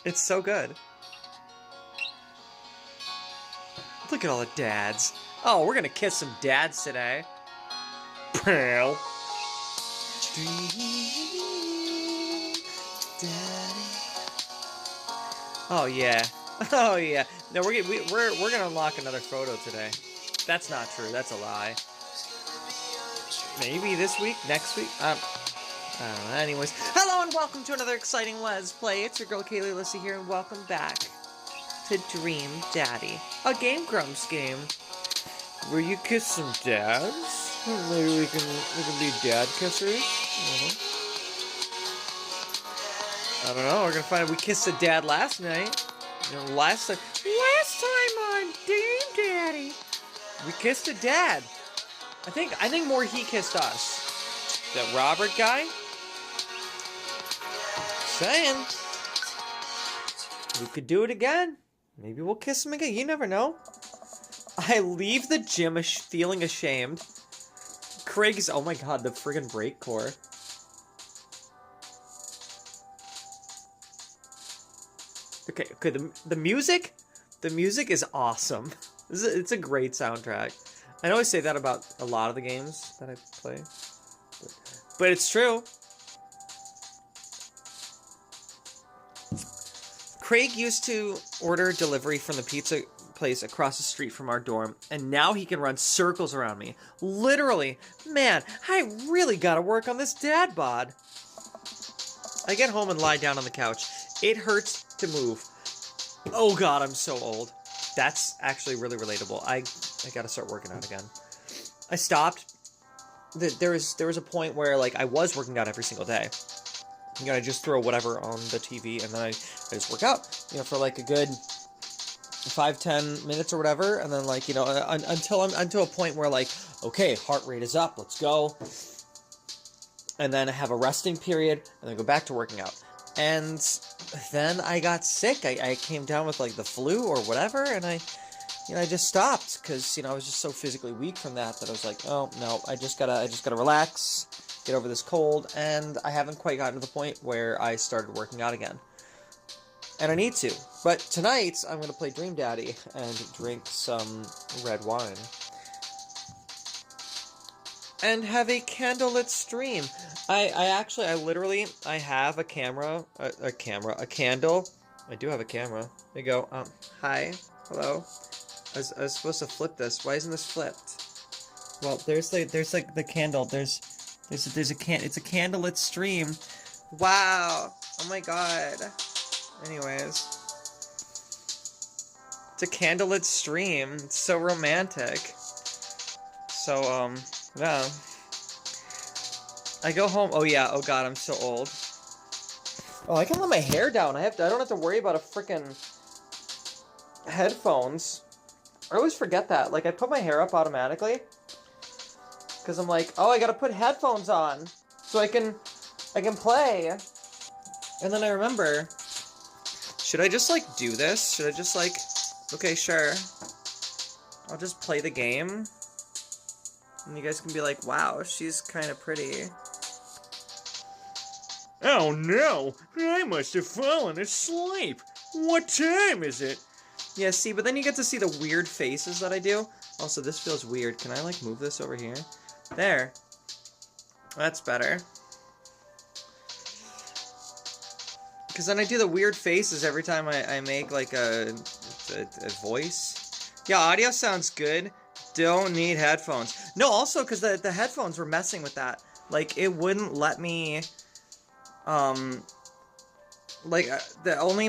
It's so good. Look at all the dads. Oh, we're gonna kiss some dads today. Pal. Oh yeah. Oh yeah. No, we're gonna unlock another photo today. That's not true. That's a lie. Maybe this week, next week. I don't know. Anyways, hello and welcome to another exciting Let's Play. It's your girl Kayleigh Alyssa here, and welcome back to Dream Daddy, a Game Grumps game where you kiss some dads. Maybe we can be dad kissers. I don't know. We're gonna find out. We kissed a dad last night. You know, last time on Dream Daddy, we kissed a dad. I think more he kissed us. That Robert guy. Saying we could do it again. Maybe we'll kiss him again. You never know. I leave the gym feeling ashamed. Craig's, oh my god, the friggin' break core. Okay, the music is awesome. It's a great soundtrack. I know I say that about a lot of the games that I play, but it's true. Craig used to order delivery from the pizza place across the street from our dorm, and now he can run circles around me. Literally, man, I really gotta work on this dad bod. I get home and lie down on the couch. It hurts to move. Oh god, I'm so old. That's actually really relatable. I gotta start working out again. I stopped. There was a point where like I was working out every single day. You know, I just throw whatever on the TV and then I just work out, you know, for like a good 5-10 minutes or whatever, and then like, you know, until a point where like, okay, heart rate is up, let's go, and then I have a resting period and then go back to working out. And then I got sick. I came down with like the flu or whatever, and I just stopped because, you know, I was just so physically weak from that I was like, oh no, I just gotta relax, get over this cold, and I haven't quite gotten to the point where I started working out again. And I need to. But tonight, I'm going to play Dream Daddy and drink some red wine. And have a candlelit stream. I have a camera, a candle. I do have a camera. There you go. Hi. Hello. I was supposed to flip this. Why isn't this flipped? Well, there's like the candle. It's a candlelit stream. Wow. Oh my god. Anyways. It's a candlelit stream. It's so romantic. So, yeah. I go home. Oh yeah. Oh god, I'm so old. Oh, I can let my hair down. I don't have to worry about a frickin' headphones. I always forget that. Like, I put my hair up automatically. Because I'm like, oh, I gotta put headphones on so I can play. And then I remember, should I just, like, do this? Should I just, like, okay, sure. I'll just play the game. And you guys can be like, wow, she's kind of pretty. Oh, no! I must have fallen asleep! What time is it? Yeah, see, but then you get to see the weird faces that I do. Also, this feels weird. Can I, like, move this over here? There. That's better. Because then I do the weird faces every time I make, like, a voice. Yeah, audio sounds good. Don't need headphones. No, also, because the headphones were messing with that. Like, it wouldn't let me, only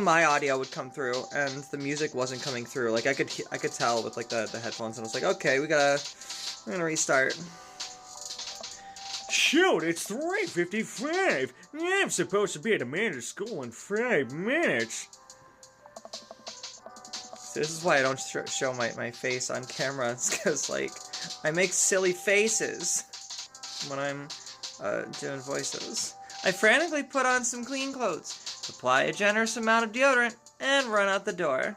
my audio would come through, and the music wasn't coming through. Like, I could tell with, like, the headphones, and I was like, okay, we're gonna restart. Shoot, it's 3:55. I'm supposed to be at Amanda's school in 5 minutes. So this is why I don't show my face on camera. It's because, like, I make silly faces when I'm doing voices. I frantically put on some clean clothes, apply a generous amount of deodorant, and run out the door.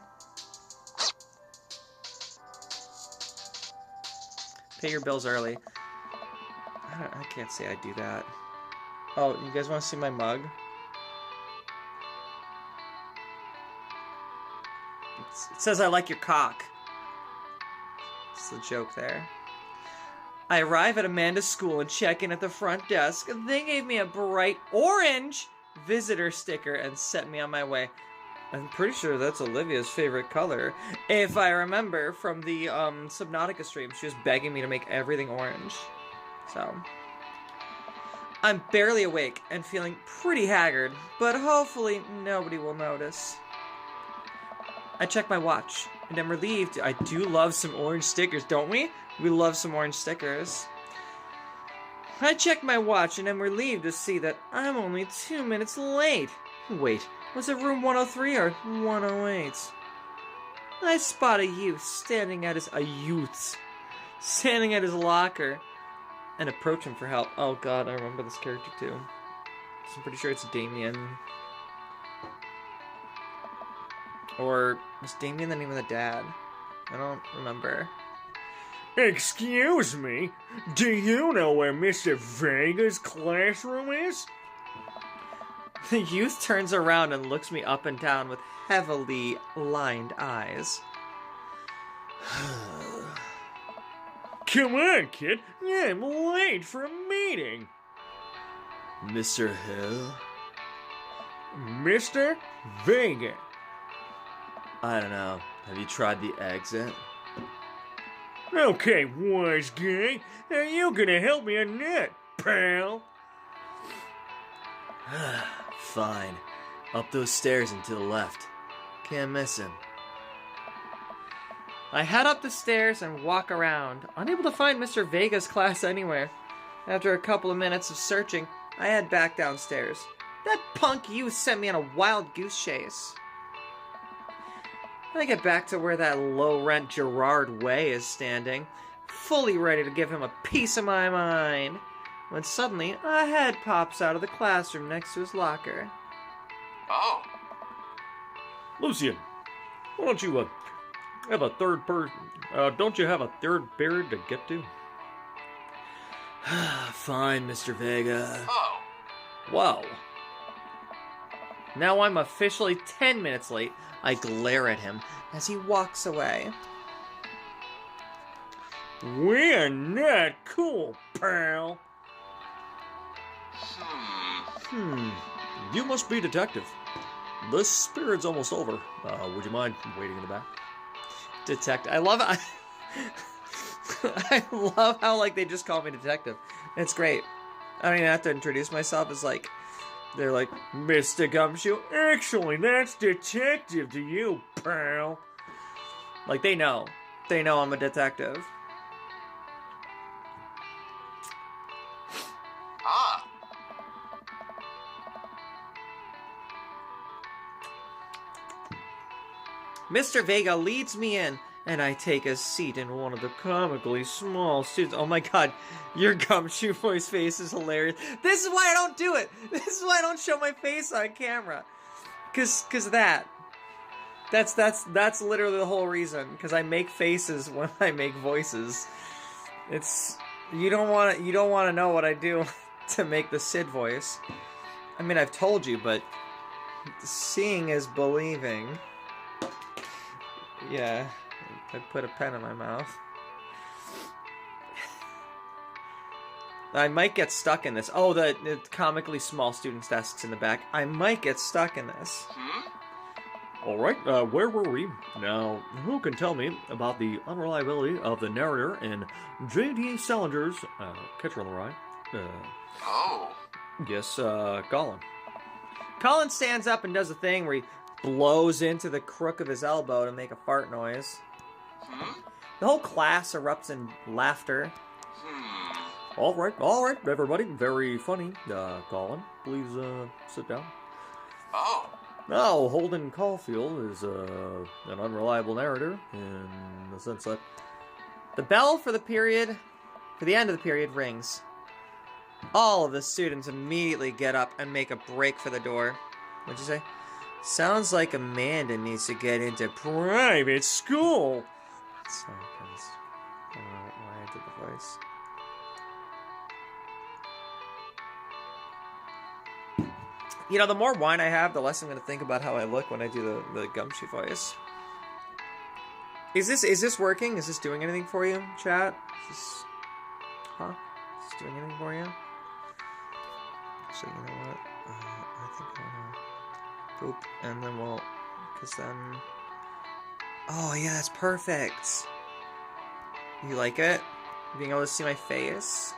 Pay your bills early. I can't say I do that. Oh, you guys want to see my mug? It says I like your cock. It's the joke there. I arrive at Amanda's school and check in at the front desk. They gave me a bright orange visitor sticker and set me on my way. I'm pretty sure that's Olivia's favorite color. If I remember from the Subnautica stream, she was begging me to make everything orange. So, I'm barely awake and feeling pretty haggard, but hopefully nobody will notice. I check my watch and am relieved. I do love some orange stickers, don't we? We love some orange stickers. I check my watch and am relieved to see that I'm only 2 minutes late. Wait, was it room 103 or 108? I spot a youth standing at his locker and approach him for help. Oh god, I remember this character too. I'm pretty sure it's Damien. Or was Damien the name of the dad? I don't remember. Excuse me, do you know where Mr. Vega's classroom is? The youth turns around and looks me up and down with heavily lined eyes. Come on, kid, I'm late for a meeting. Mr. Hill? Mr. Vega. I don't know. Have you tried the exit? Okay, wise guy, are you gonna help me on that, pal? Fine. Up those stairs and to the left. Can't miss him. I head up the stairs and walk around, unable to find Mr. Vega's class anywhere. After a couple of minutes of searching, I head back downstairs. That punk youth sent me on a wild goose chase. I get back to where that low-rent Gerard Way is standing, fully ready to give him a piece of my mind, when suddenly a head pops out of the classroom next to his locker. Oh. Lucian, why don't you have a third person? Don't you have a third period to get to? Fine, Mr. Vega. Oh. Whoa. Now I'm officially 10 minutes late. I glare at him as he walks away. We're not cool, pal. You must be detective. This period's almost over. Would you mind waiting in the back? I love it. I love how, like, they just call me detective. It's great. I don't even have to introduce myself as, like, they're like, Mr. Gumshoe, actually, that's detective to you, pal. Like, they know. They know I'm a detective. Ah. Mr. Vega leads me in, and I take a seat in one of the comically small students. Oh my god, your Gumshoe voice face is hilarious. This is why I don't do it. This is why I don't show my face on camera. Cause that's literally the whole reason. Cause I make faces when I make voices. It's you don't want to know what I do to make the Sid voice. I mean, I've told you, but seeing is believing. Yeah. I put a pen in my mouth. I might get stuck in this. Oh, the comically small students' desks in the back. I might get stuck in this. Alright, where were we? Now, who can tell me about the unreliability of the narrator in J.D. Salinger's Catcher on the Rye? Oh. Yes, Colin. Colin stands up and does a thing where he blows into the crook of his elbow to make a fart noise. The whole class erupts in laughter. Alright, everybody. Very funny. Colin, please, sit down. Oh. Now, Holden Caulfield is, an unreliable narrator in the sense that... The bell for the end of the period rings. All of the students immediately get up and make a break for the door. What'd you say? Sounds like Amanda needs to get into private school. Sorry, guys. I don't know why I did the voice. You know, the more wine I have, the less I'm going to think about how I look when I do the Gumshoe voice. Is this working? Is this doing anything for you, chat? Is this... Huh? Is this doing anything for you? So you know what? I think I'm gonna poop, and then we'll... Because then... Oh, yeah, that's perfect. You like it? Being able to see my face?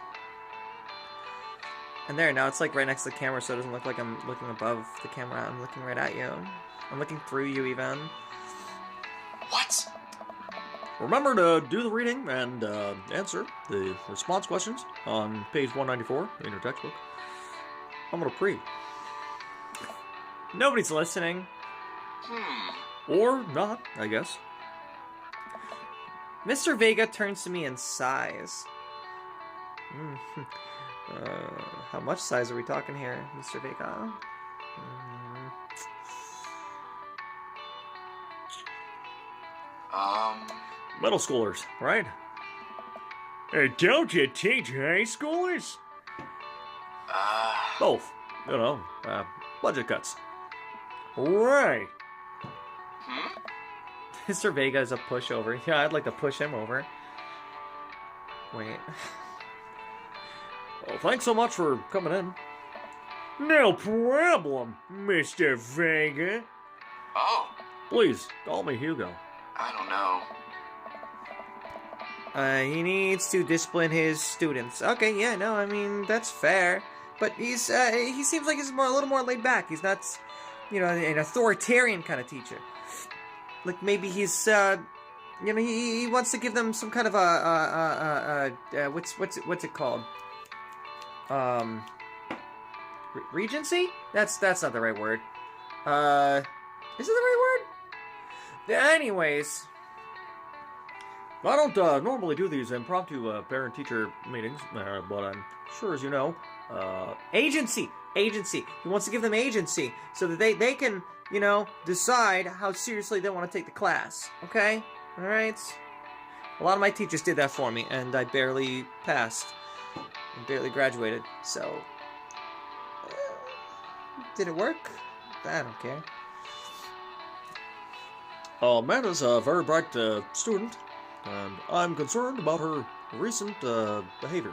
And there, now it's like right next to the camera, so it doesn't look like I'm looking above the camera. I'm looking right at you. I'm looking through you, even. What? Remember to do the reading and answer the response questions on page 194 in your textbook. I'm gonna pre. Nobody's listening. Or not, I guess. Mr. Vega turns to me and sighs. How much size are we talking here, Mr. Vega? Middle schoolers, right? Don't you teach high schoolers? Both. You know, budget cuts. Right. Mr. Vega is a pushover. Yeah, I'd like to push him over. Wait. Well, thanks so much for coming in. No problem, Mr. Vega. Oh, Please, call me Hugo. I don't know. He needs to discipline his students. Okay, yeah, no, I mean, that's fair. But he seems like he's a little more laid back. He's not, you know, an authoritarian kind of teacher. Like, maybe he's, you know, he wants to give them some kind of what's it called? Regency? That's not the right word. Is it the right word? Anyways. I don't normally do these impromptu parent-teacher meetings, but I'm sure, as you know, Agency! He wants to give them agency so that they can, you know, decide how seriously they want to take the class. Okay? Alright? A lot of my teachers did that for me, and I barely passed. I barely graduated, so... did it work? I don't care. Amanda's a very bright student, and I'm concerned about her recent behavior.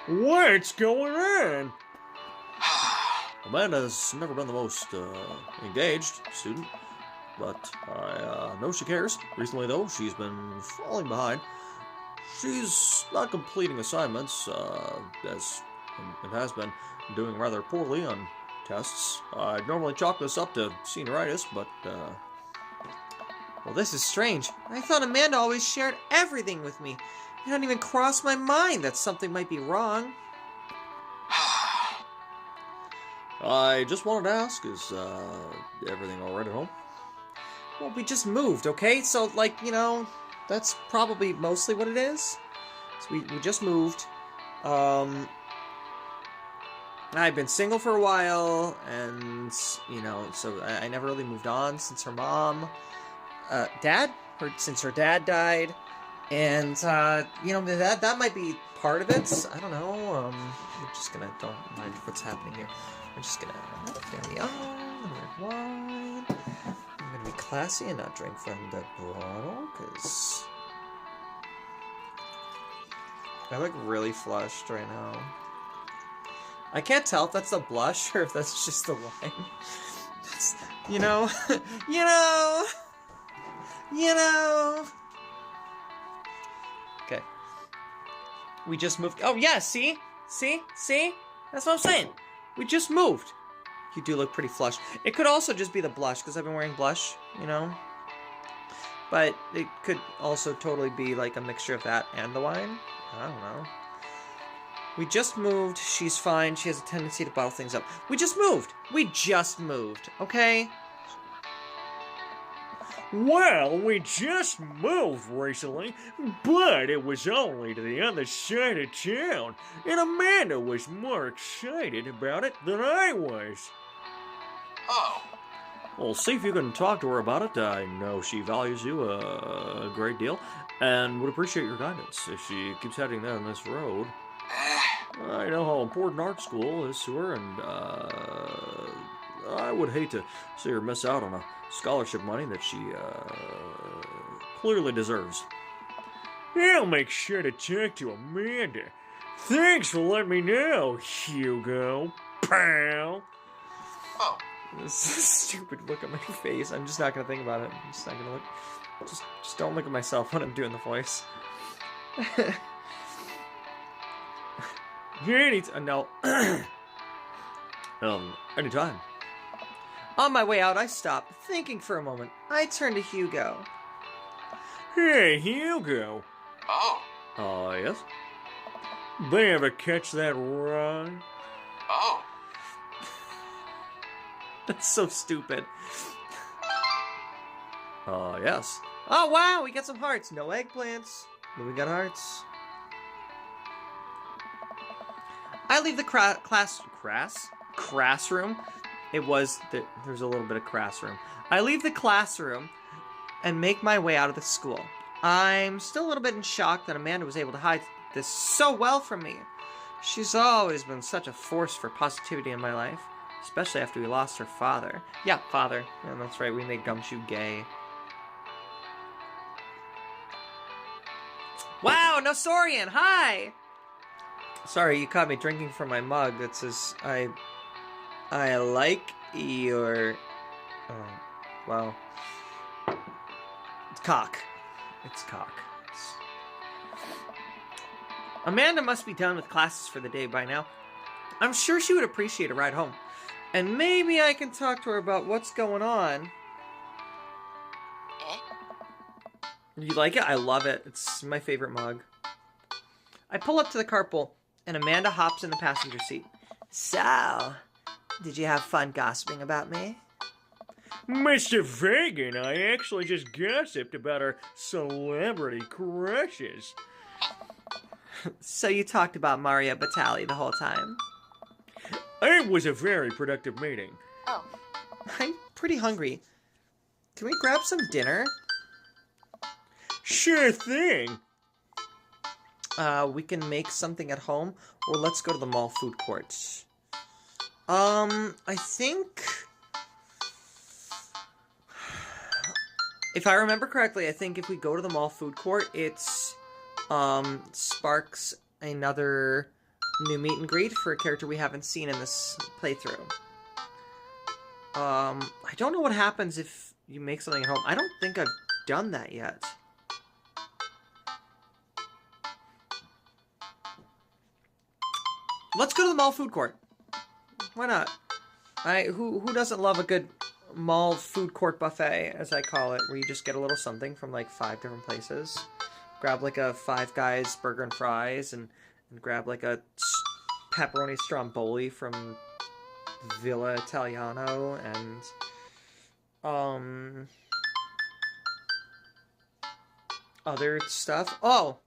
What's going on? Amanda's never been the most engaged student, but I know she cares. Recently, though, she's been falling behind. She's not completing assignments, as it has been doing rather poorly on tests. I'd normally chalk this up to senioritis, but well, this is strange. I thought Amanda always shared everything with me. It hadn't even crossed my mind that something might be wrong. I just wanted to ask, is everything alright at home? Well, we just moved, okay? So, like, you know, that's probably mostly what it is. So we just moved. I've been single for a while, and, you know, so I never really moved on since her mom... since her dad died. And, you know, that might be part of it. I don't know. We're just gonna, don't mind what's happening here. We're just gonna, there we are, red wine. I'm gonna be classy and not drink from the bottle, because I look really flushed right now. I can't tell if that's the blush or if that's just the wine. That's, you know, you know. Okay. We just moved. Oh, yeah, see? That's what I'm saying. We just moved. You do look pretty flushed. It could also just be the blush, because I've been wearing blush, you know? But it could also totally be like a mixture of that and the wine. I don't know. We just moved. She's fine. She has a tendency to bottle things up. We just moved, okay? Well, we just moved recently, but it was only to the other side of town, and Amanda was more excited about it than I was. Oh. Well, see if you can talk to her about it. I know she values you a great deal, and would appreciate your guidance if she keeps heading down this road. I know how important art school is to her, and I would hate to see her miss out on a scholarship money that she, clearly deserves. I'll make sure to talk to Amanda. Thanks for letting me know, Hugo. Pal. Oh, This stupid look on my face. I'm just not gonna think about it. I'm just not gonna look. Just don't look at myself when I'm doing the voice. No. Anytime. On my way out, I stopped, thinking for a moment. I turned to Hugo. Hey, Hugo. oh, Yes? They ever catch that rye? oh. That's so stupid. Yes. Oh wow, we got some hearts. No eggplants, but we got hearts. I leave the classroom. There's a little bit of classroom. I leave the classroom and make my way out of the school. I'm still a little bit in shock that Amanda was able to hide this so well from me. She's always been such a force for positivity in my life, especially after we lost her father. Yeah, father. Yeah, that's right, we made Gumshoe gay. Wow, Nosorian, hi! Sorry, you caught me drinking from my mug that says, I like your... Oh, wow. It's cock. It's cock. Amanda must be done with classes for the day by now. I'm sure she would appreciate a ride home. And maybe I can talk to her about what's going on. You like it? I love it. It's my favorite mug. I pull up to the carpool, and Amanda hops in the passenger seat. So, did you have fun gossiping about me? Mr. Fagan, I actually just gossiped about our celebrity crushes. So you talked about Maria Batali the whole time? It was a very productive meeting. Oh. I'm pretty hungry. Can we grab some dinner? Sure thing. We can make something at home, or let's go to the mall food court. I think... If I remember correctly, I think if we go to the mall food court, it's, sparks another new meet and greet for a character we haven't seen in this playthrough. I don't know what happens if you make something at home. I don't think I've done that yet. Let's go to the mall food court. Why not? Who doesn't love a good mall food court buffet, as I call it, where you just get a little something from like 5 different places. Grab like a Five Guys burger and fries, and grab like a pepperoni stromboli from Villa Italiano, and other stuff. Oh,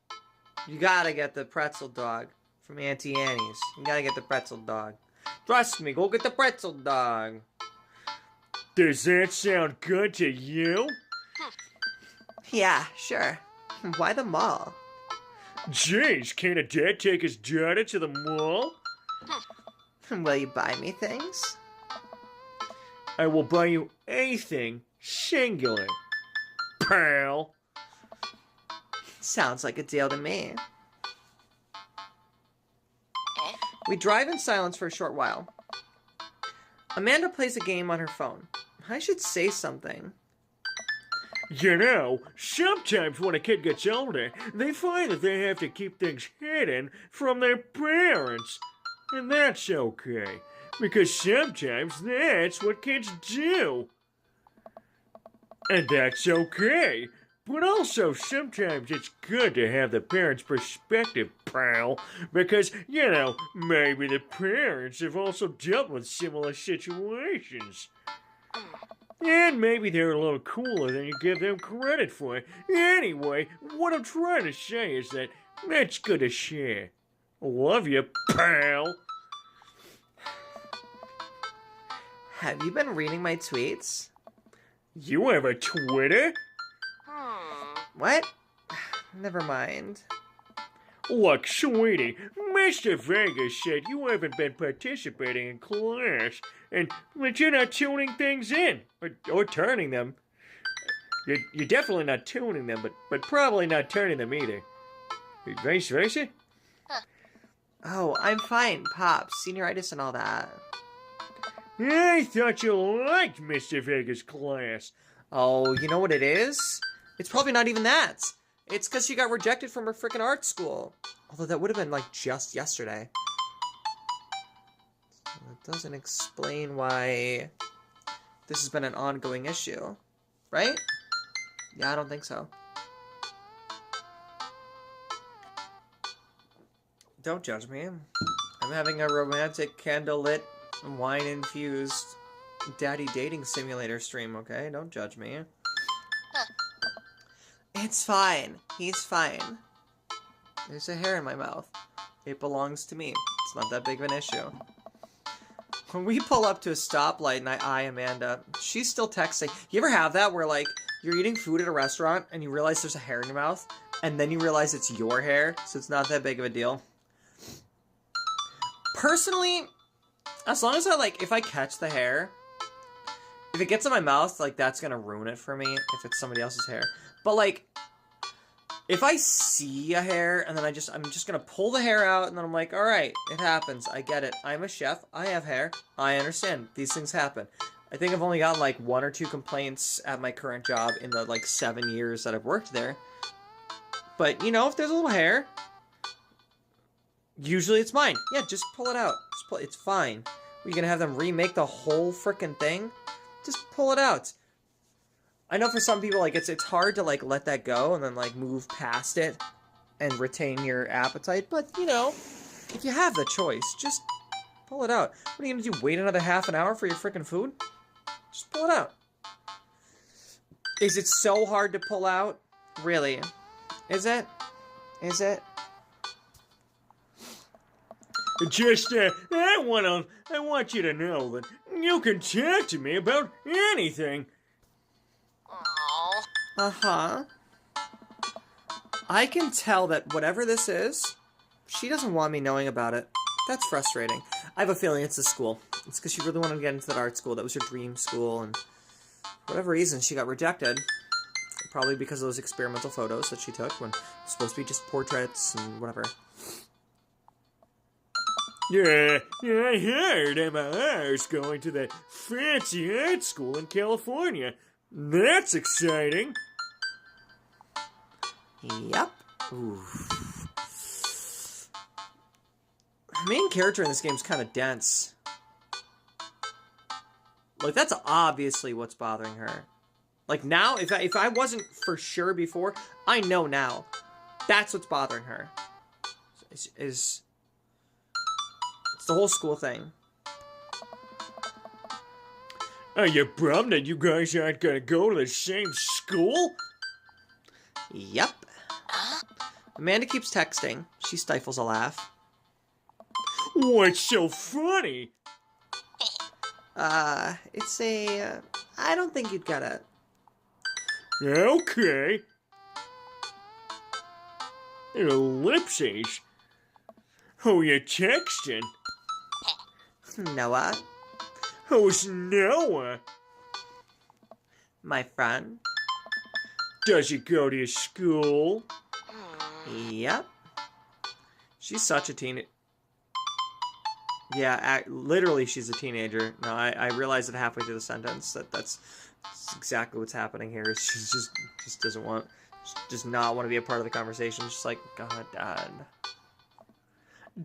you gotta get the pretzel dog from Auntie Annie's. You gotta get the pretzel dog. Trust me, go get the pretzel dog. Does that sound good to you? Yeah, sure. Why the mall? Jeez, can't a dad take his daughter to the mall? Will you buy me things? I will buy you anything singular, pal. Sounds like a deal to me. We drive in silence for a short while. Amanda plays a game on her phone. I should say something. You know, sometimes when a kid gets older, they find that they have to keep things hidden from their parents. And that's okay, because sometimes that's what kids do. And that's okay. But also, sometimes it's good to have the parents' perspective, pal. Because, you know, maybe the parents have also dealt with similar situations. And maybe they're a little cooler than you give them credit for. Anyway, what I'm trying to say is that that's good to share. Love you, pal. Have you been reading my tweets? You have a Twitter? What? Never mind. Look, sweetie, Mr. Vegas said you haven't been participating in class, and that you're not tuning things in, or turning them. You're definitely not tuning them, but probably not turning them either. Vice versa? Oh, I'm fine, Pops. Senioritis and all that. I thought you liked Mr. Vegas' class. Oh, you know what it is? It's probably not even that. It's because she got rejected from her frickin' art school. Although that would have been, like, just yesterday. So it doesn't explain why this has been an ongoing issue. Right? Yeah, I don't think so. Don't judge me. I'm having a romantic, candlelit, wine-infused daddy dating simulator stream, okay? Don't judge me. It's fine. He's fine. There's a hair in my mouth. It belongs to me. It's not that big of an issue. When we pull up to a stoplight and I eye Amanda, she's still texting. You ever have that where, like, you're eating food at a restaurant and you realize there's a hair in your mouth, and then you realize it's your hair, so it's not that big of a deal? Personally, as long as if I catch the hair, if it gets in my mouth, like, that's gonna ruin it for me if it's somebody else's hair. But, like, if I see a hair and then I'm just gonna pull the hair out and then I'm like, alright, it happens, I get it. I'm a chef, I have hair, I understand, these things happen. I think I've only gotten, like, 1 or 2 complaints at my current job in the, like, 7 years that I've worked there. But, you know, if there's a little hair, usually it's mine. Yeah, just pull it out. It's fine. We're gonna have them remake the whole frickin' thing? Just pull it out. I know for some people, like, it's hard to, like, let that go and then, like, move past it and retain your appetite. But, you know, if you have the choice, just pull it out. What are you gonna do, wait another half an hour for your frickin' food? Just pull it out. Is it so hard to pull out? Really? Is it? Is it? Just, I want you to know that you can talk to me about anything. Uh-huh. I can tell that whatever this is, she doesn't want me knowing about it. That's frustrating. I have a feeling it's the school. It's because she really wanted to get into that art school. That was her dream school, and for whatever reason, she got rejected. Probably because of those experimental photos that she took when it was supposed to be just portraits and whatever. Yeah, I heard MIR's going to that fancy art school in California. That's exciting. Yep. Oof. The main character in this game is kind of dense. Like, that's obviously what's bothering her. Like, now, if I wasn't for sure before, I know now. That's what's bothering her. It's the whole school thing. Are you bummed that you guys aren't gonna go to the same school? Yep. Amanda keeps texting. She stifles a laugh. What's so funny? It's a, I don't think you'd get it. Okay. Ellipses. Who you texting? Noah, Who's Noah? my friend. Does he go to your school? Yep. She's such a teen. Yeah, literally she's a teenager. No, I realized it halfway through the sentence that's exactly what's happening here. Is she just does not want to be a part of the conversation. She's like, God, Dad.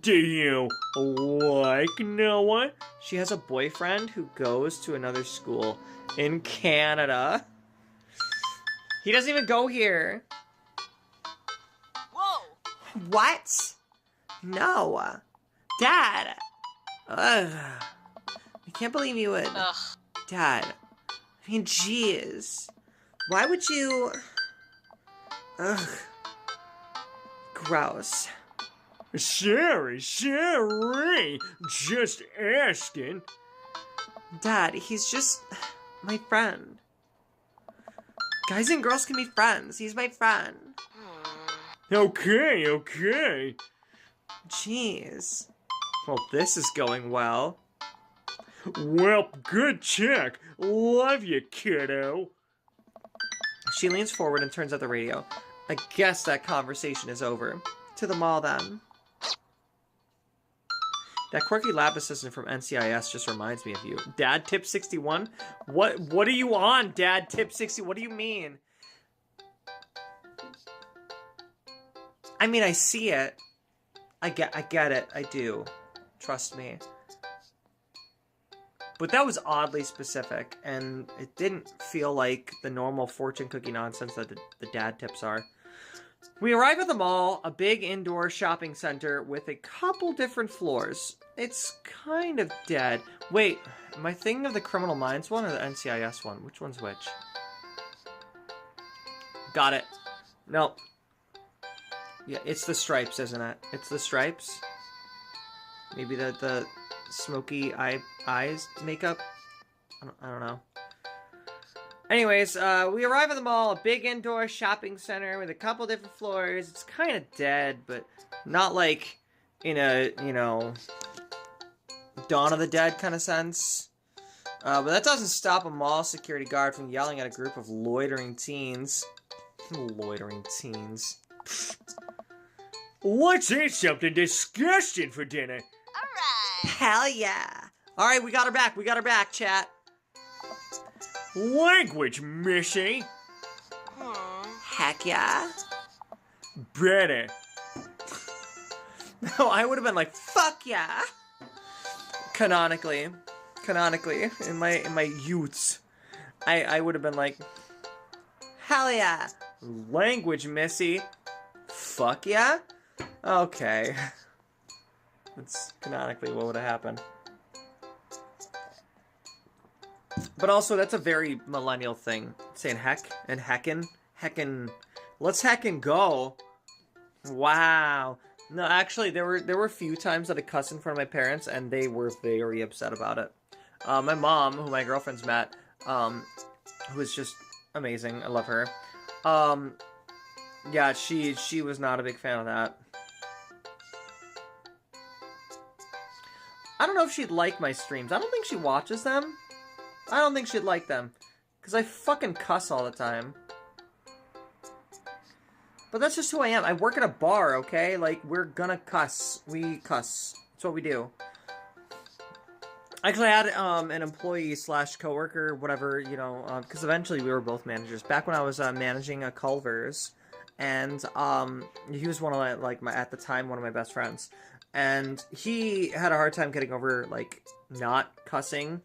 Do you like Noah? She has a boyfriend who goes to another school in Canada. He doesn't even go here. Whoa! What? No. Dad. Ugh. I can't believe you would. Ugh. Dad. I mean, jeez. Why would you... Ugh. Gross. Sorry, just asking. Dad, he's just my friend. Guys and girls can be friends. He's my friend. Okay. Jeez. Well, this is going well. Well, good check. Love you, kiddo. She leans forward and turns up the radio. I guess that conversation is over. To the mall, then. That quirky lab assistant from NCIS just reminds me of you. Dad Tip 61? What are you on, Dad Tip 60? What do you mean? I mean, I see it. I get it. I do. Trust me. But that was oddly specific, and it didn't feel like the normal fortune cookie nonsense that the dad tips are. We arrive at the mall, a big indoor shopping center with a couple different floors. It's kind of dead. Wait, am I thinking of the Criminal Minds one or the NCIS one? Which one's which? Got it. No. Yeah, it's the Stripes, isn't it? It's the Stripes. Maybe the smoky eyes makeup? I don't know. Anyways, we arrive at the mall, a big indoor shopping center with a couple different floors. It's kind of dead, but not like in a, you know, Dawn of the Dead kind of sense. But that doesn't stop a mall security guard from yelling at a group of loitering teens. Loitering teens. Let's eat something disgusting for dinner. Alright. Hell yeah. Alright, we got her back, chat. Language, Missy. Heck yeah. Better. No, I would have been like, fuck yeah. Canonically, in my youths, I would have been like, hell yeah. Language, Missy. Fuck yeah? Okay. That's canonically what would have happened. But also, that's a very millennial thing. Saying heck and heckin'. Heckin'. Let's heckin' go. Wow. No, actually, there were a few times that I cussed in front of my parents, and they were very upset about it. My mom, who my girlfriend's met, who is just amazing. I love her. Yeah, she was not a big fan of that. I don't know if she'd like my streams. I don't think she watches them. I don't think she'd like them. Because I fucking cuss all the time. But that's just who I am. I work at a bar, okay? Like, we're gonna cuss. We cuss. That's what we do. I actually had an employee slash coworker, whatever, you know, because eventually we were both managers. Back when I was managing a Culver's, and he was one of my at the time, one of my best friends. And he had a hard time getting over, like, not cussing.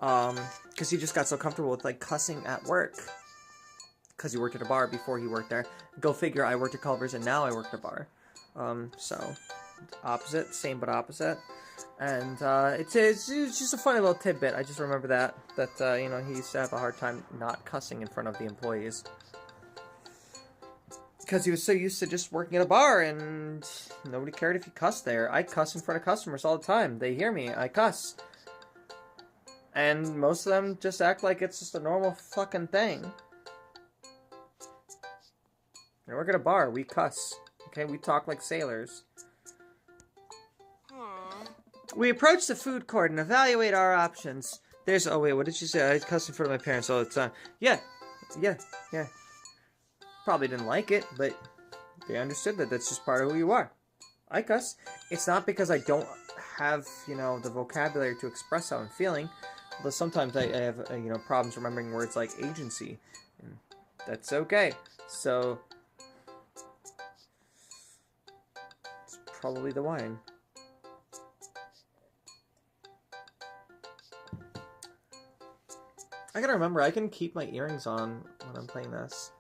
Because he just got so comfortable with, like, cussing at work. Because he worked at a bar before he worked there. Go figure, I worked at Culver's and now I work at a bar. So, opposite, same but opposite. And, it's just a funny little tidbit. I just remember that, you know, he used to have a hard time not cussing in front of the employees. Because he was so used to just working at a bar and nobody cared if he cussed there. I cuss in front of customers all the time. They hear me, I cuss. And most of them just act like it's just a normal fucking thing. I work at a bar, we cuss. Okay, we talk like sailors. We approach the food court and evaluate our options. There's, oh wait, what did you say? I cuss in front of my parents all the time. Yeah. Probably didn't like it, but they understood that that's just part of who you are. I cuss. It's not because I don't have, you know, the vocabulary to express how I'm feeling. Although sometimes I have, you know, problems remembering words like agency. And that's okay. So, it's probably the wine. I gotta remember, I can keep my earrings on when I'm playing this.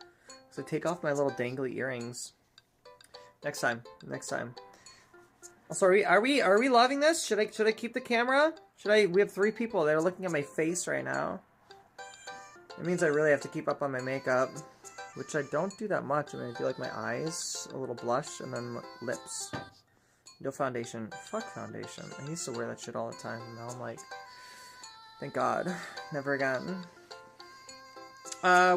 So take off my little dangly earrings. Next time. Also, are we loving this? Should I keep the camera? We have 3 people that are looking at my face right now. It means I really have to keep up on my makeup, which I don't do that much. I mean, I do like my eyes, a little blush, and then lips. No foundation. Fuck foundation. I used to wear that shit all the time, and now I'm like, thank God, never again.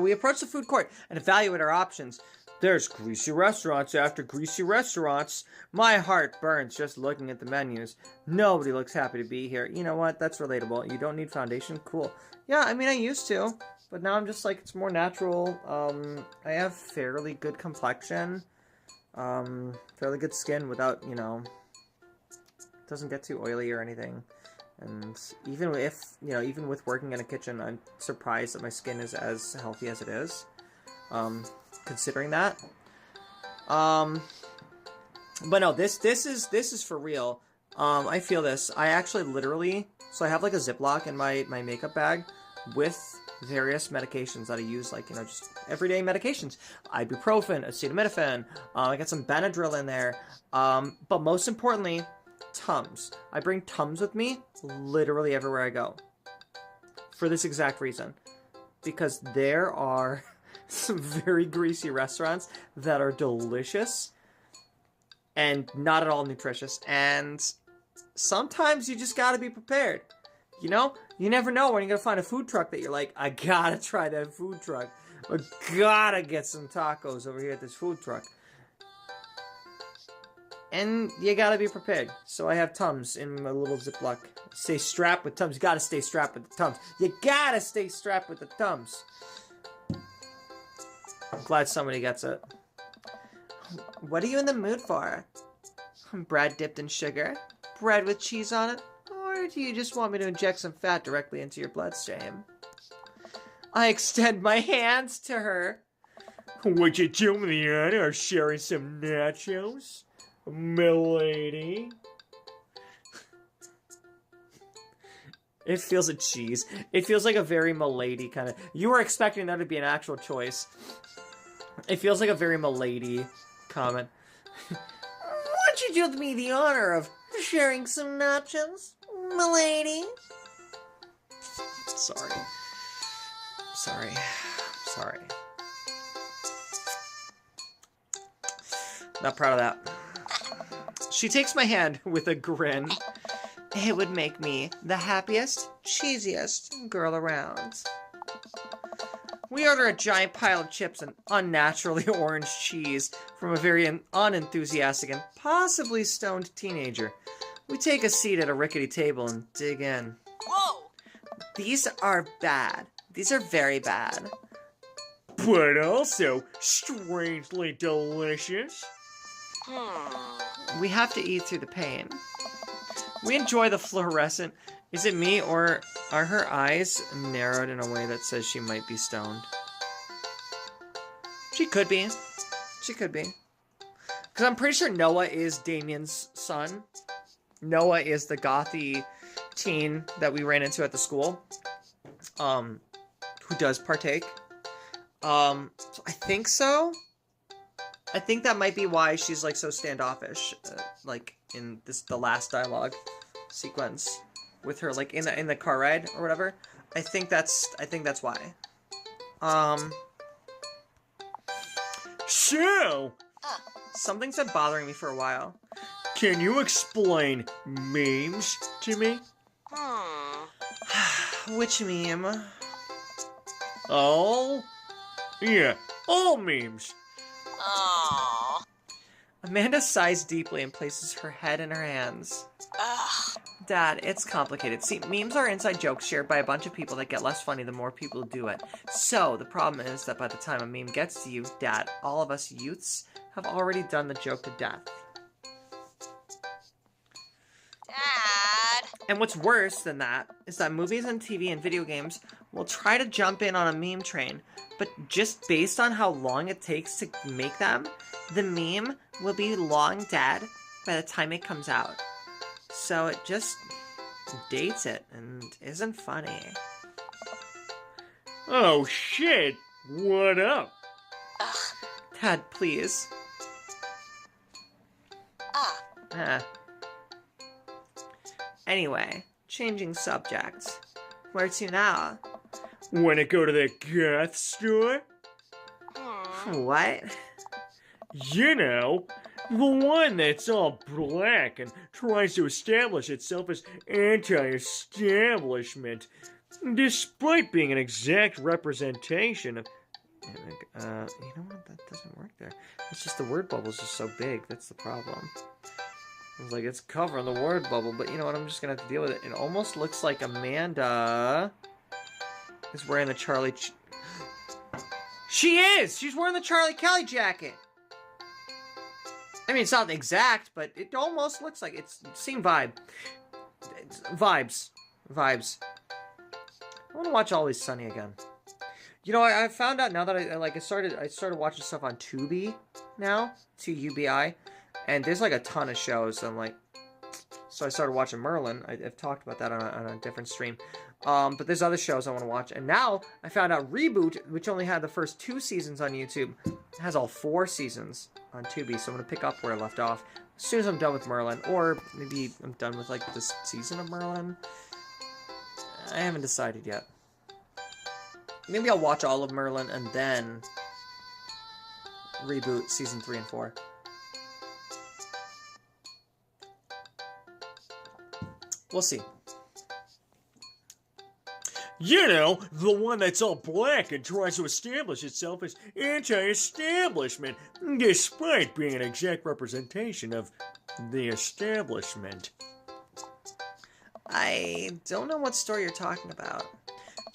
We approach the food court and evaluate our options. There's greasy restaurants after greasy restaurants. My heart burns just looking at the menus. Nobody looks happy to be here. You know what? That's relatable. You don't need foundation? Cool. Yeah, I mean, I used to. But now I'm just like, it's more natural. I have fairly good complexion. Fairly good skin without, you know, it doesn't get too oily or anything. And even if, you know, even with working in a kitchen, I'm surprised that my skin is as healthy as it is. Considering that. But no, this is for real. I feel this. I actually literally, so I have like a Ziploc in my makeup bag with various medications that I use, like, you know, just everyday medications. Ibuprofen, acetaminophen, I got some Benadryl in there. But most importantly, Tums. I bring Tums with me literally everywhere I go. For this exact reason. Because there are some very greasy restaurants that are delicious and not at all nutritious, and sometimes you just gotta be prepared. You know, you never know when you're gonna find a food truck that you're like, I gotta try that food truck. I gotta get some tacos over here at this food truck. And you gotta be prepared. So I have Tums in my little Ziploc. Stay strapped with Tums. You gotta stay strapped with the Tums. You gotta stay strapped with the Tums. I'm glad somebody gets it. What are you in the mood for? Bread dipped in sugar? Bread with cheese on it? Or do you just want me to inject some fat directly into your bloodstream? I extend my hands to her. Would you do me the honor of sharing some nachos, milady? It feels a cheese. It feels like a very milady kind of... You were expecting there to be an actual choice. It feels like a very milady comment. Would you do me the honor of sharing some nachos, milady? Sorry. Not proud of that. She takes my hand with a grin. It would make me the happiest, cheesiest girl around. We order a giant pile of chips and unnaturally orange cheese from a very unenthusiastic and possibly stoned teenager. We take a seat at a rickety table and dig in. Whoa! These are bad. These are very bad. But also strangely delicious. We have to eat through the pain. We enjoy the fluorescent. Is it me, or are her eyes narrowed in a way that says she might be stoned? She could be. She could be. Because I'm pretty sure Noah is Damien's son. Noah is the gothy teen that we ran into at the school. Who does partake. So I think so. I think that might be why she's like so standoffish, like in the last dialogue sequence with her, like in the car ride or whatever. I think that's why. So, something's been bothering me for a while. can you explain memes to me? Which meme? All? Yeah, all memes. Aww. Amanda sighs deeply and places her head in her hands. Ugh. Dad, it's complicated. See, memes are inside jokes shared by a bunch of people that get less funny the more people do it. So, the problem is that by the time a meme gets to you, Dad, all of us youths have already done the joke to death. Dad. And what's worse than that is that movies and TV and video games will try to jump in on a meme train, but just based on how long it takes to make them, the meme will be long dead by the time it comes out. So it just dates it and isn't funny. Oh shit, what up? Ugh. Dad, please. Anyway, changing subject. Where to now? Wanna go to the goth store? What? You know, the one that's all black and tries to establish itself as anti-establishment, despite being an exact representation of You know what? That doesn't work there. It's just the word bubble's just so big. That's the problem. It's like, it's covering the word bubble, but you know what? I'm just gonna have to deal with it. It almost looks like Amanda is wearing the Charlie... She is! She's wearing the Charlie Kelly jacket! I mean, it's not exact, but it almost looks like it's same vibe. It's vibes. Vibes. I want to watch Always Sunny again. You know, I found out now that I started watching stuff on Tubi now, Tubi, and there's like a ton of shows. I'm like, so I started watching Merlin. I've talked about that on a different stream. But there's other shows I want to watch, and now I found out Reboot, which only had the first 2 seasons on YouTube, has all 4 seasons on Tubi. So I'm gonna pick up where I left off as soon as I'm done with Merlin, or maybe I'm done with like this season of Merlin. I haven't decided yet. Maybe I'll watch all of Merlin and then reboot season 3 and 4. We'll see. You know, the one that's all black and tries to establish itself as anti-establishment, despite being an exact representation of the establishment. I don't know what story you're talking about.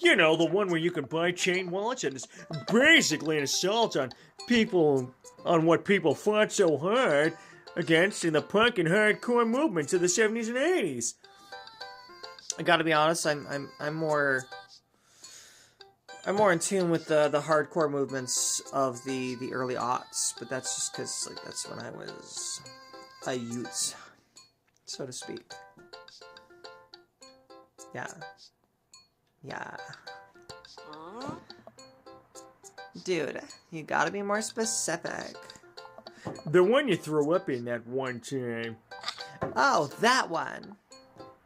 You know, the one where you can buy chain wallets and it's basically an assault on people, on what people fought so hard against in the punk and hardcore movements of the 70s and 80s. I gotta be honest, I'm more in tune with the hardcore movements of the early aughts, but that's just because like that's when I was a youth, so to speak. Yeah. Dude, you gotta be more specific. The one you threw up in that one time. Oh, that one.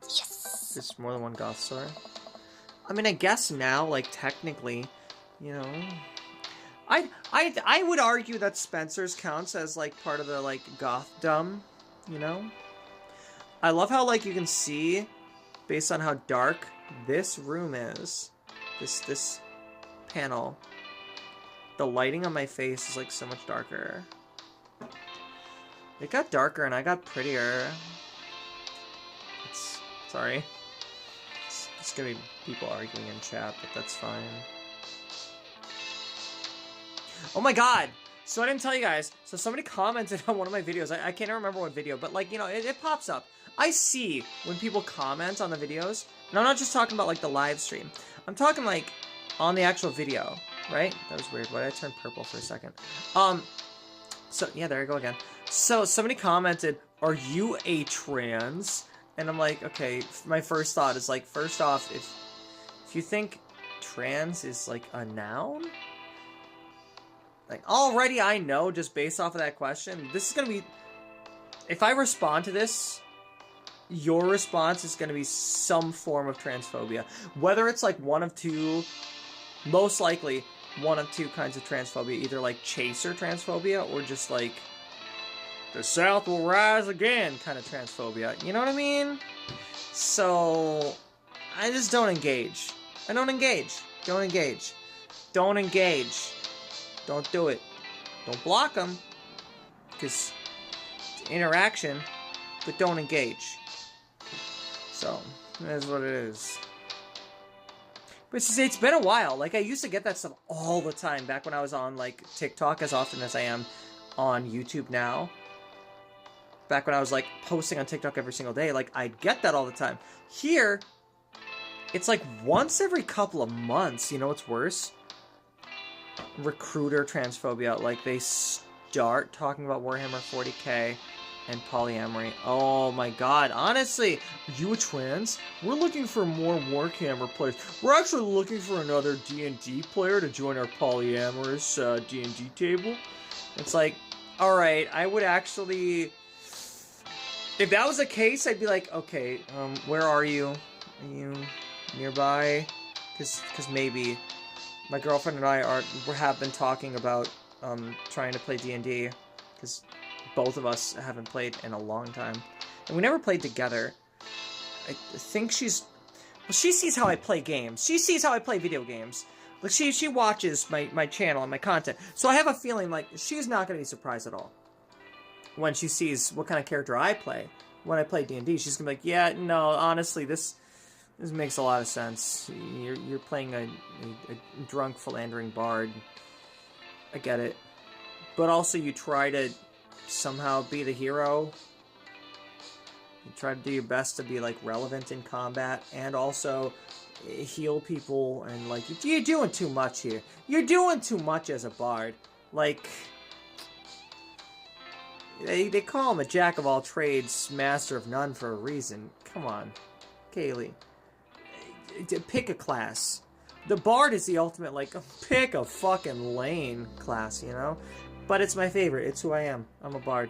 Yes. There's more than one goth store. I mean, I guess now, like, technically, you know... I would argue that Spencer's counts as, like, part of the, like, gothdom, you know? I love how, like, you can see, based on how dark this room is, this panel, the lighting on my face is, like, so much darker. It got darker and I got prettier. Sorry. It's gonna be people arguing in chat, but that's fine. Oh my god! So I didn't tell you guys. So somebody commented on one of my videos. I can't remember what video, but like, you know, it pops up. I see when people comment on the videos, and I'm not just talking about like the live stream. I'm talking like on the actual video, right? That was weird. Why did I turn purple for a second? So yeah, there I go again. So somebody commented, "Are you a trans?" And I'm like, okay, my first thought is like, first off, if you think trans is like a noun, like already I know just based off of that question, this is gonna be, if I respond to this, your response is gonna be some form of transphobia. Whether it's like one of two, most likely one of two kinds of transphobia, either like chaser transphobia or just like the South will rise again kind of transphobia. You know what I mean? So, I just don't engage. I don't engage. Don't engage. Don't engage. Don't do it. Don't block them. Because it's interaction, but don't engage. So, that's what it is. But it's been a while. Like, I used to get that stuff all the time back when I was on, like, TikTok as often as I am on YouTube now. Back when I was, like, posting on TikTok every single day, like, I'd get that all the time. Here, it's, like, once every couple of months. You know what's worse? Recruiter transphobia. Like, they start talking about Warhammer 40k and polyamory. Oh, my God. Honestly, are you a trans? We're looking for more Warhammer players. We're actually looking for another D&D player to join our polyamorous D&D table. It's like, alright, I would actually... If that was the case, I'd be like, okay, where are you? Are you nearby? Because maybe my girlfriend and I have been talking about trying to play D&D, because both of us haven't played in a long time, and we never played together. I think she sees how I play games. She sees how I play video games. Like, she watches my channel and my content. So I have a feeling, like, she's not going to be surprised at all when she sees what kind of character I play. When I play D&D, she's going to be like, yeah, no, honestly, this makes a lot of sense. You're playing a drunk, philandering bard. I get it. But also, you try to somehow be the hero. You try to do your best to be, like, relevant in combat. And also heal people. And, like, you're doing too much here. You're doing too much as a bard. Like, they call him a jack of all trades, master of none for a reason. Come on, Kayleigh. Pick a class. The bard is the ultimate, like, pick a fucking lane class, you know? But it's my favorite. It's who I am. I'm a bard.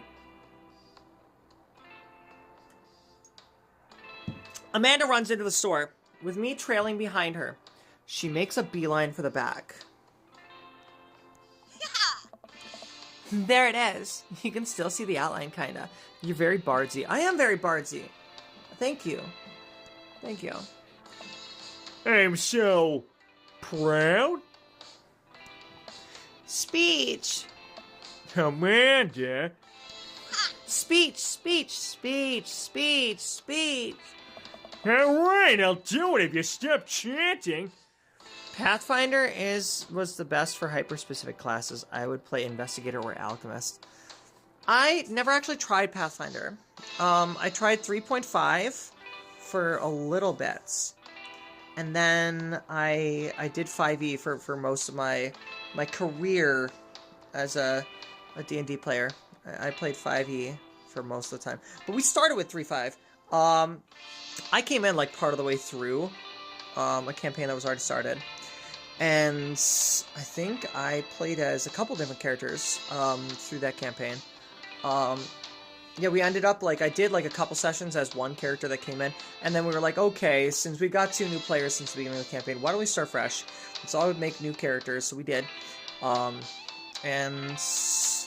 Amanda runs into the store, with me trailing behind her. She makes a beeline for the back. There it is. You can still see the outline, kinda. You're very bardsy. I am very bardsy. Thank you. Thank you. I'm so proud. Speech. Amanda. Speech, speech, speech, speech, speech. All right, I'll do it if you stop chanting. Pathfinder was the best for hyper-specific classes. I would play Investigator or Alchemist. I never actually tried Pathfinder. I tried 3.5 for a little bit. And then I did 5e for most of my career as a D&D player. I played 5e for most of the time. But we started with 3.5. I came in, like, part of the way through a campaign that was already started. And I think I played as a couple different characters through that campaign. Yeah, we ended up, like, I did, like, a couple sessions as one character that came in, and then we were like, okay, since we got 2 new players since the beginning of the campaign, why don't we start fresh? So I would make new characters, so we did. And,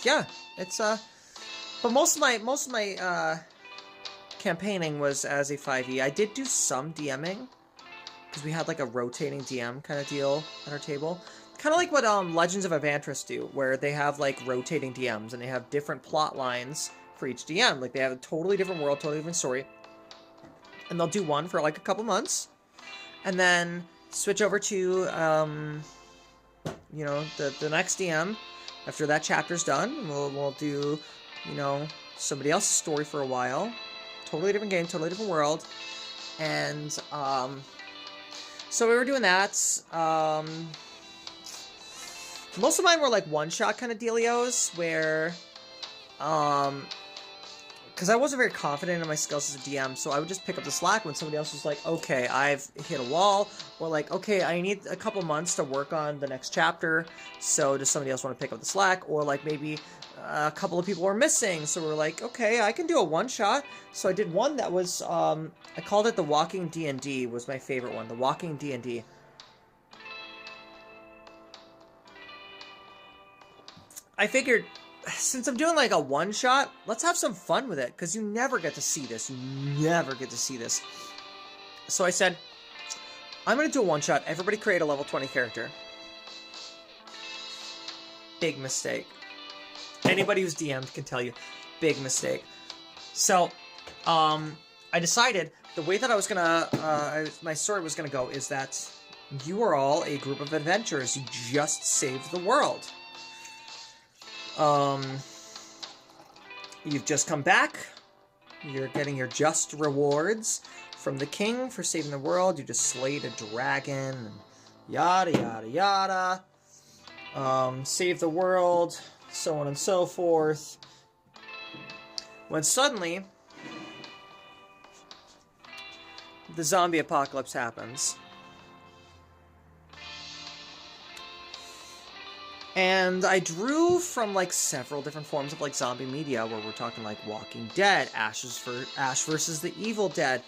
yeah, it's, but most of my campaigning was as a 5e. I did do some DMing, because we had, like, a rotating DM kind of deal at our table. Kind of like what Legends of Evantris do, where they have, like, rotating DMs, and they have different plot lines for each DM. Like, they have a totally different world, totally different story. And they'll do one for, like, a couple months. And then switch over to, you know, the next DM. After that chapter's done, we'll do, you know, somebody else's story for a while. Totally different game, totally different world. And, so we were doing that. Most of mine were, like, one-shot kind of dealios, where, because I wasn't very confident in my skills as a DM, so I would just pick up the slack when somebody else was like, okay, I've hit a wall, or like, okay, I need a couple months to work on the next chapter, so does somebody else want to pick up the slack? Or like maybe a couple of people were missing, so we're like, okay, I can do a one-shot. So I did one that was, I called it The Walking D&D, was my favorite one, The Walking D&D. I figured, since I'm doing like a one-shot, let's have some fun with it, because you never get to see this. You never get to see this. So I said, I'm going to do a one-shot. Everybody create a level 20 character. Big mistake. Anybody who's DM'd can tell you, big mistake. So, I decided the way that I was going to, my story was going to go is that you are all a group of adventurers. You just saved the world. You've just come back. You're getting your just rewards from the king for saving the world. You just slayed a dragon, and yada, yada, yada. Save the world, so on and so forth. When suddenly, the zombie apocalypse happens. And I drew from, like, several different forms of, like, zombie media, where we're talking, like, Walking Dead, Ash versus the Evil Dead,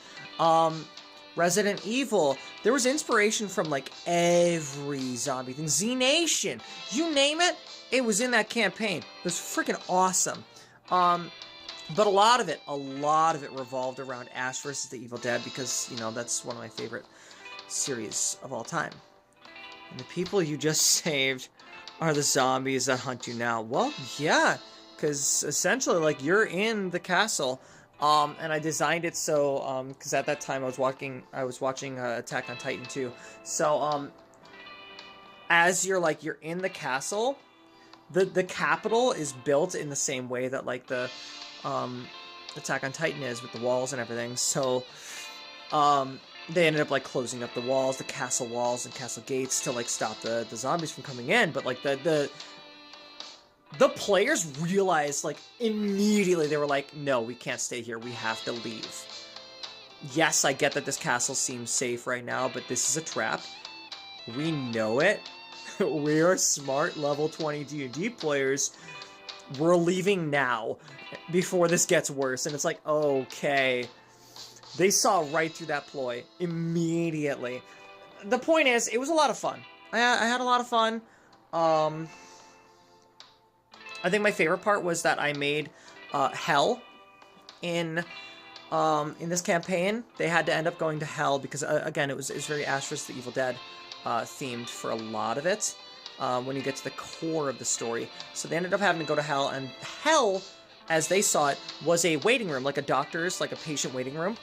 Resident Evil. There was inspiration from, like, every zombie thing. Z-Nation! You name it, it was in that campaign. It was freaking awesome. But a lot of it revolved around Ash versus the Evil Dead, because, you know, that's one of my favorite series of all time. And the people you just saved are the zombies that hunt you now. Well, yeah, because essentially, like, you're in the castle. And I designed it so, because at that time I was watching Attack on Titan 2. So, as you're in the castle, the capital is built in the same way that, like, the, Attack on Titan is, with the walls and everything. So, they ended up, like, closing up the walls, the castle walls and castle gates to, like, stop the zombies from coming in. But, like, the players realized, like, immediately, they were like, no, we can't stay here, we have to leave. Yes, I get that this castle seems safe right now, but this is a trap. We know it. We are smart level 20 D&D players. We're leaving now, before this gets worse. And it's like, okay. They saw right through that ploy immediately. The point is, it was a lot of fun. I had a lot of fun. I think my favorite part was that I made hell in this campaign. They had to end up going to hell because, again, it was very Ash vs. the Evil Dead themed for a lot of it when you get to the core of the story. So they ended up having to go to hell, and hell, as they saw it, was a waiting room, like a doctor's, like a patient waiting room.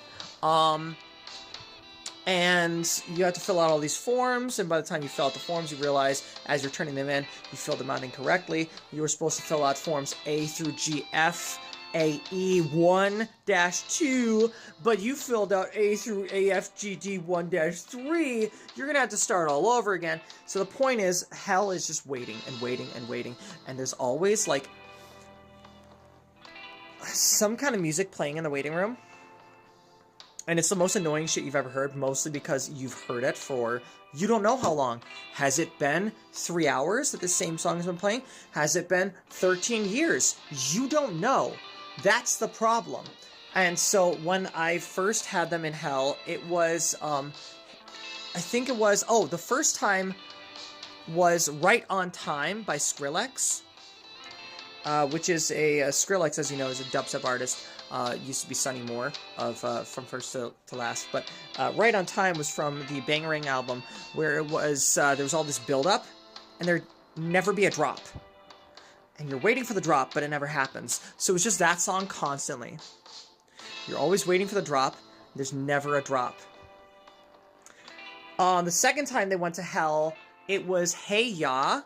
And you have to fill out all these forms, and by the time you fill out the forms, you realize, as you're turning them in, you filled them out incorrectly. You were supposed to fill out forms A through GF, AE 1-2, but you filled out A through AFGD 1-3. You're gonna have to start all over again. So the point is, hell is just waiting and waiting and waiting, and there's always, like, some kind of music playing in the waiting room. And it's the most annoying shit you've ever heard, mostly because you've heard it for you don't know how long. Has it been 3 hours that the same song has been playing? Has it been 13 years? You don't know. That's the problem. And so when I first had them in hell, it was, I think it was, the first time was Right on Time by Skrillex, which is Skrillex, as you know, is a dubstep artist. Used to be Sonny Moore of From First to Last, but Right on Time was from the Bangarang album, where it was there was all this build-up, and there'd never be a drop. And you're waiting for the drop, but it never happens. So it's just that song constantly. You're always waiting for the drop, there's never a drop. The second time they went to hell, it was Hey Ya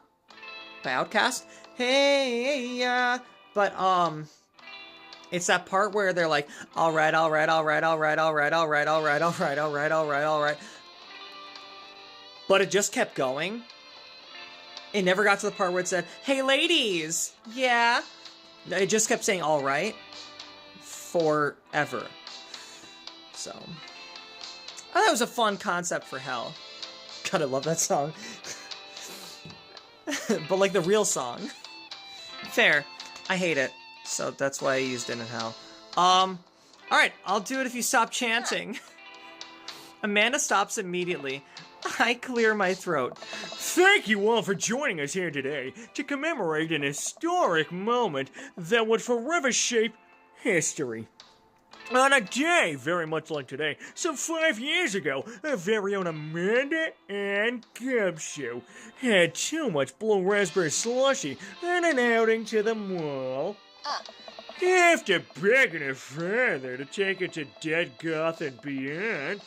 by Outkast. Hey Ya, but it's that part where they're like, all right. But it just kept going. It never got to the part where it said, hey, ladies, yeah. It just kept saying, all right, forever. So, that was a fun concept for hell. God, I love that song. But like the real song. Fair. I hate it. So that's why I used it in hell. Alright, I'll do it if you stop chanting. Amanda stops immediately. I clear my throat. Thank you all for joining us here today to commemorate an historic moment that would forever shape history. On a day very much like today, some 5 years ago, our very own Amanda and Gumshoe had too much blue raspberry slushy and an outing to the mall. After begging her father to take her to Dead Goth and beyond,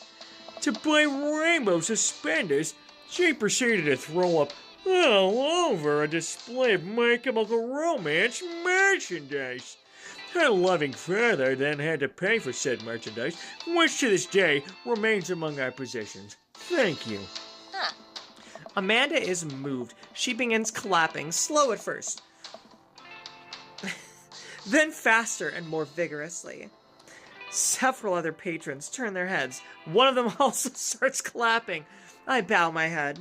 to buy rainbow suspenders, she proceeded to throw up all over a display of My Chemical Romance merchandise. Her loving father then had to pay for said merchandise, which to this day remains among our possessions. Thank you. Amanda is moved. She begins clapping, slow at first. Then faster and more vigorously. Several other patrons turn their heads. One of them also starts clapping. I bow my head.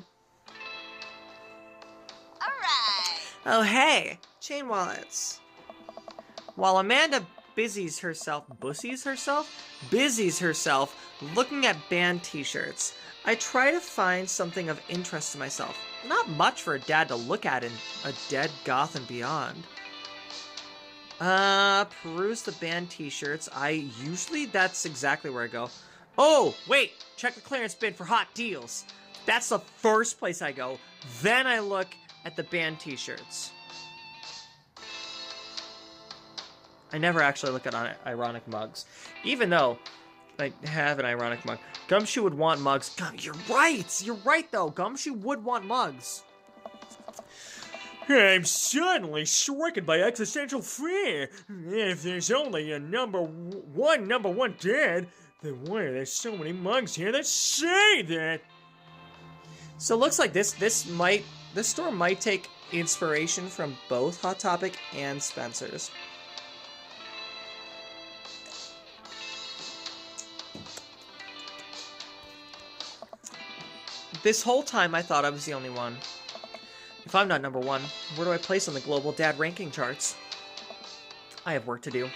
Alright. Oh, hey, chain wallets. While Amanda busies herself looking at band t-shirts, I try to find something of interest to myself. Not much for a dad to look at in a Dead Goth and Beyond. Peruse the band t-shirts. That's exactly where I go. Oh, wait, check the clearance bin for hot deals. That's the first place I go. Then I look at the band t-shirts. I never actually look at ironic mugs. Even though I have an ironic mug. Gumshoe would want mugs. You're right! You're right, though. Gumshoe would want mugs. I'm suddenly stricken by existential fear. If there's only a number one dead, then why are there so many mugs here that say that? So it looks like this store might take inspiration from both Hot Topic and Spencer's. This whole time I thought I was the only one. If I'm not number one, where do I place on the global dad ranking charts? I have work to do.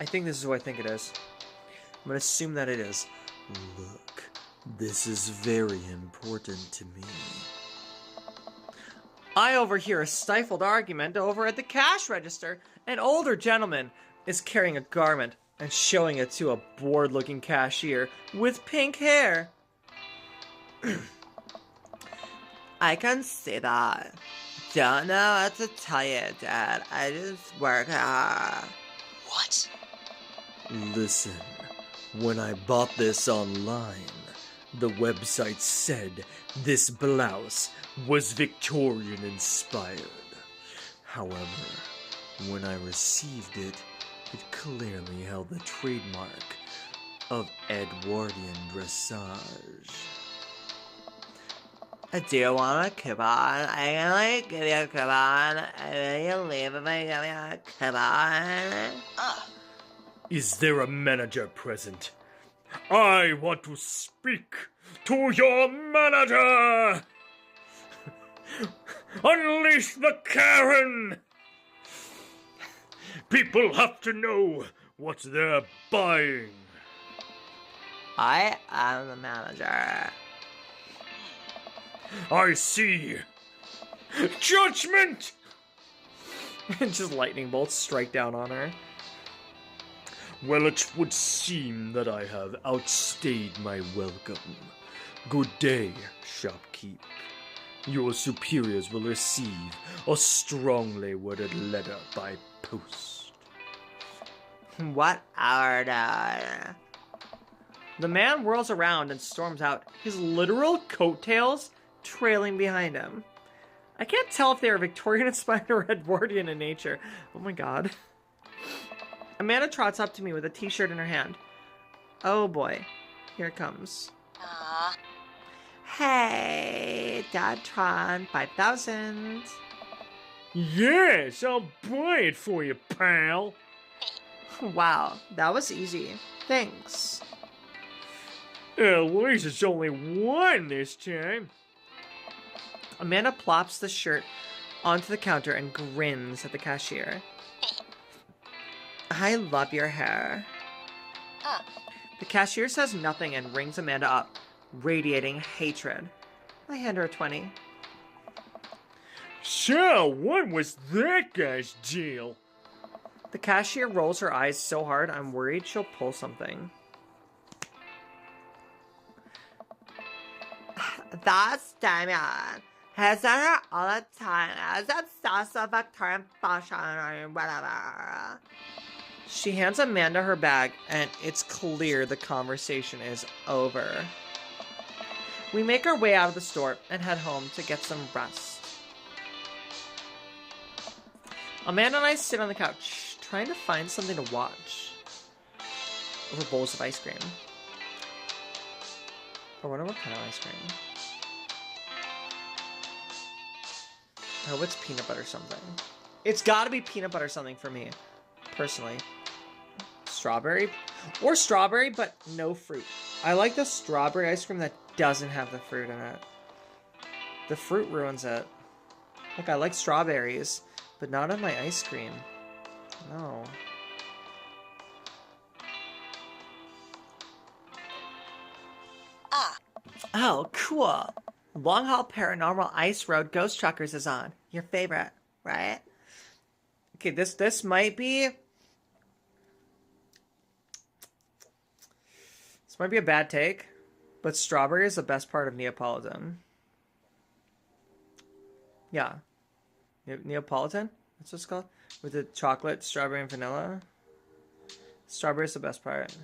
I think this is who I think it is. I'm gonna assume that it is. Look, this is very important to me. I overhear a stifled argument over at the cash register. An older gentleman is carrying a garment and showing it to a bored-looking cashier with pink hair. I can see that. Don't know what to tell you, Dad. I just work hard. What? Listen, when I bought this online, the website said this blouse was Victorian inspired. However, when I received it, it clearly held the trademark of Edwardian dressage. Do you want a coupon? I can give you a coupon. Will you leave if I give you a coupon? Is there a manager present? I want to speak to your manager! Unleash the Karen! People have to know what they're buying. I am the manager. I see. Judgment! Just lightning bolts strike down on her. Well, it would seem that I have outstayed my welcome. Good day, shopkeep. Your superiors will receive a strongly worded letter by post. What order? The man whirls around and storms out, his literal coattails trailing behind him. I can't tell if they are Victorian-inspired or Edwardian in nature. Oh my god. Amanda trots up to me with a t-shirt in her hand. Oh boy. Here it comes. Hey, Dadtron 5000. Yes, I'll buy it for you, pal. Wow, that was easy. Thanks. At least it's only one this time. Amanda plops the shirt onto the counter and grins at the cashier. I love your hair. The cashier says nothing and rings Amanda up, radiating hatred. I hand her a 20. So, what was that guy's deal? The cashier rolls her eyes so hard I'm worried she'll pull something. That's Damien. He's in here all the time. Is obsessed with Victorian fashion or whatever. She hands Amanda her bag, and it's clear the conversation is over. We make our way out of the store and head home to get some rest. Amanda and I sit on the couch, trying to find something to watch. Over bowls of ice cream. I wonder what kind of ice cream. I hope it's peanut butter something. It's gotta be peanut butter something for me, personally. Strawberry? Or strawberry, but no fruit. I like the strawberry ice cream that doesn't have the fruit in it. The fruit ruins it. Look, I like strawberries, but not on my ice cream. No. Oh, cool. Long Haul Paranormal Ice Road Ghost Truckers is on. Your favorite, right? Okay, this might be... This might be a bad take, but strawberry is the best part of Neapolitan. Yeah. Neapolitan? That's what it's called? With the chocolate, strawberry, and vanilla. Strawberry is the best part.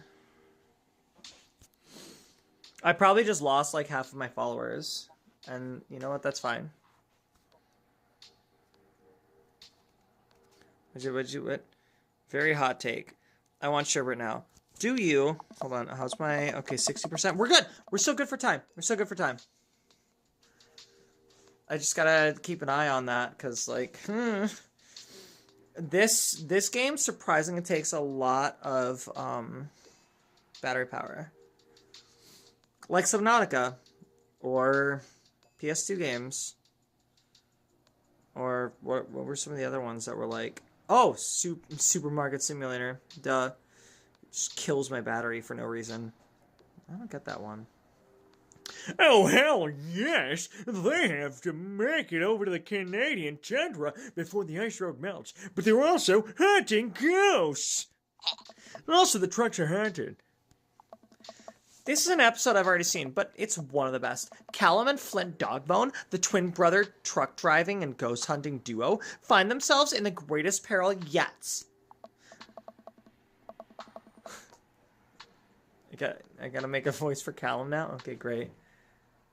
I probably just lost like half of my followers. And you know what? That's fine. What? Very hot take. I want sherbet now. Do you? Hold on. How's my... Okay, 60%. We're good. We're so good for time. We're so good for time. I just gotta keep an eye on that, because, like, This game surprisingly takes a lot of, battery power. Like Subnautica. Or PS2 games. Or what were some of the other ones that were like... Oh, Supermarket Simulator. Duh. It just kills my battery for no reason. I don't get that one. Oh, hell yes! They have to make it over to the Canadian tundra before the ice road melts. But they're also hunting ghosts! Also, the trucks are haunted. This is an episode I've already seen, but it's one of the best. Callum and Flint Dogbone, the twin brother truck driving and ghost hunting duo, find themselves in the greatest peril yet. I gotta make a voice for Callum now? Okay, great.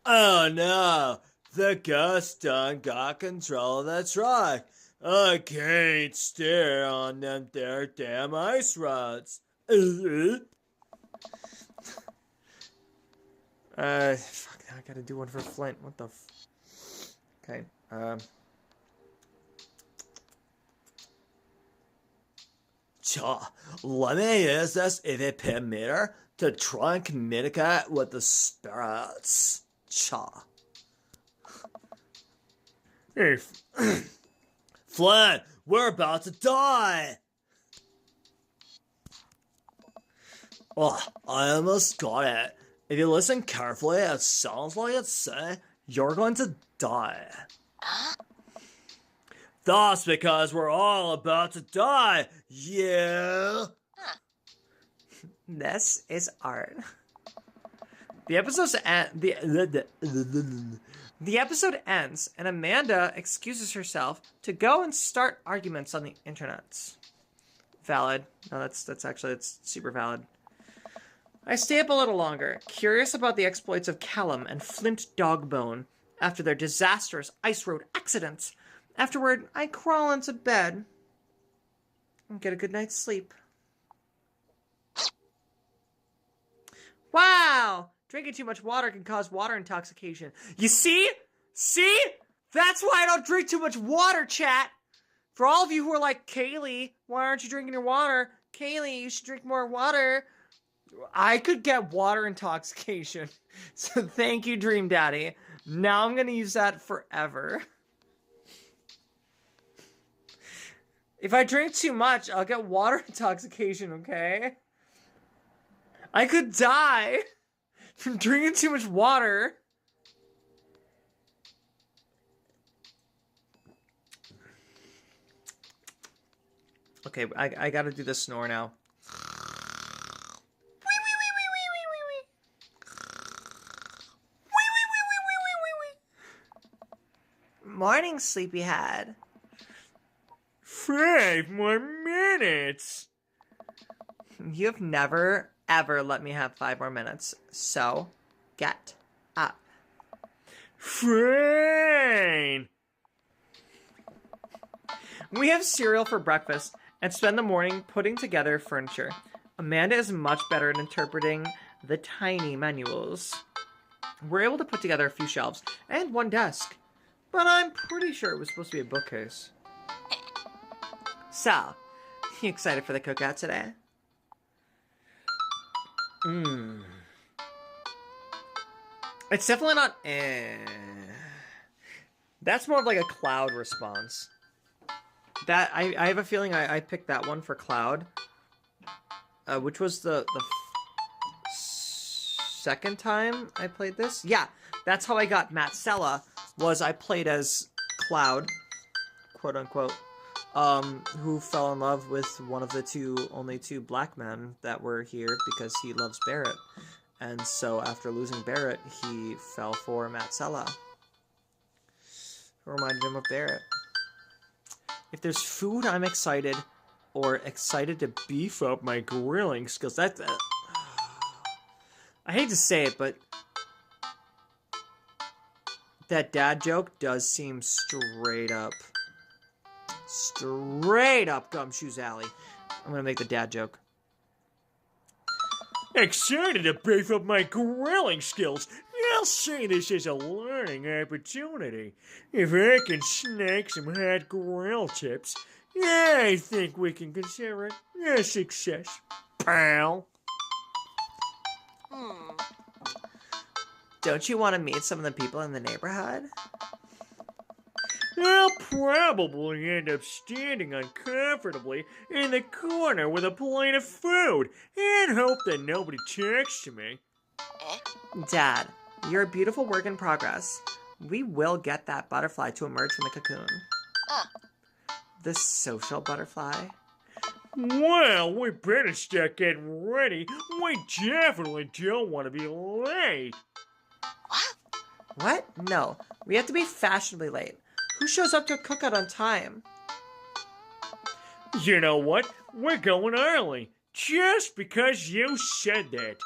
Oh no, the ghost done got control of the truck. I can't steer on them there damn ice roads. Fuck, now I gotta do one for Flint. What the Okay, Cha, let me use this EVP meter to try and communicate with the spirits. Cha. Hey, Flint, we're about to die! Oh, I almost got it. If you listen carefully, it sounds like it's saying you're going to die. That's because we're all about to die, yeah. this is art. The episode ends, and Amanda excuses herself to go and start arguments on the internet. Valid. No, that's super valid. I stay up a little longer, curious about the exploits of Callum and Flint Dogbone after their disastrous ice road accidents. Afterward, I crawl into bed and get a good night's sleep. Wow! Drinking too much water can cause water intoxication. You see? See? That's why I don't drink too much water, chat! For all of you who are like, Kayleigh, why aren't you drinking your water? Kayleigh, you should drink more water. I could get water intoxication. So thank you, Dream Daddy. Now I'm gonna use that forever. If I drink too much, I'll get water intoxication, okay? I could die from drinking too much water. Okay, I gotta do the snore now. Morning, sleepyhead. 5 more minutes. You've never, ever let me have 5 more minutes. So, get up. Fine. We have cereal for breakfast and spend the morning putting together furniture. Amanda is much better at interpreting the tiny manuals. We're able to put together a few shelves and one desk, but I'm pretty sure it was supposed to be a bookcase. So, you excited for the cookout today? It's definitely not That's more of like a Cloud response. That I have a feeling I picked that one for Cloud. Which was the second time I played this? Yeah, that's how I got Matt Sella, was I played as Cloud, quote unquote, who fell in love with one of the only two black men that were here because he loves Barrett. And so after losing Barrett, he fell for Matsella, who reminded him of Barrett. If there's food, I'm excited, or excited to beef up my grilling skills. I hate to say it, but that dad joke does seem straight up Gumshoes Alley. I'm gonna make the dad joke. Excited to beef up my grilling skills. I'll say this is a learning opportunity. If I can snag some hot grill tips, I think we can consider it a success, pal. Don't you want to meet some of the people in the neighborhood? I'll probably end up standing uncomfortably in the corner with a plate of food and hope that nobody talks to me. Dad, you're a beautiful work in progress. We will get that butterfly to emerge from the cocoon. The social butterfly. Well, we better start getting ready. We definitely don't want to be late. What? No, we have to be fashionably late. Who shows up to a cookout on time? You know what? We're going early. Just because you said that.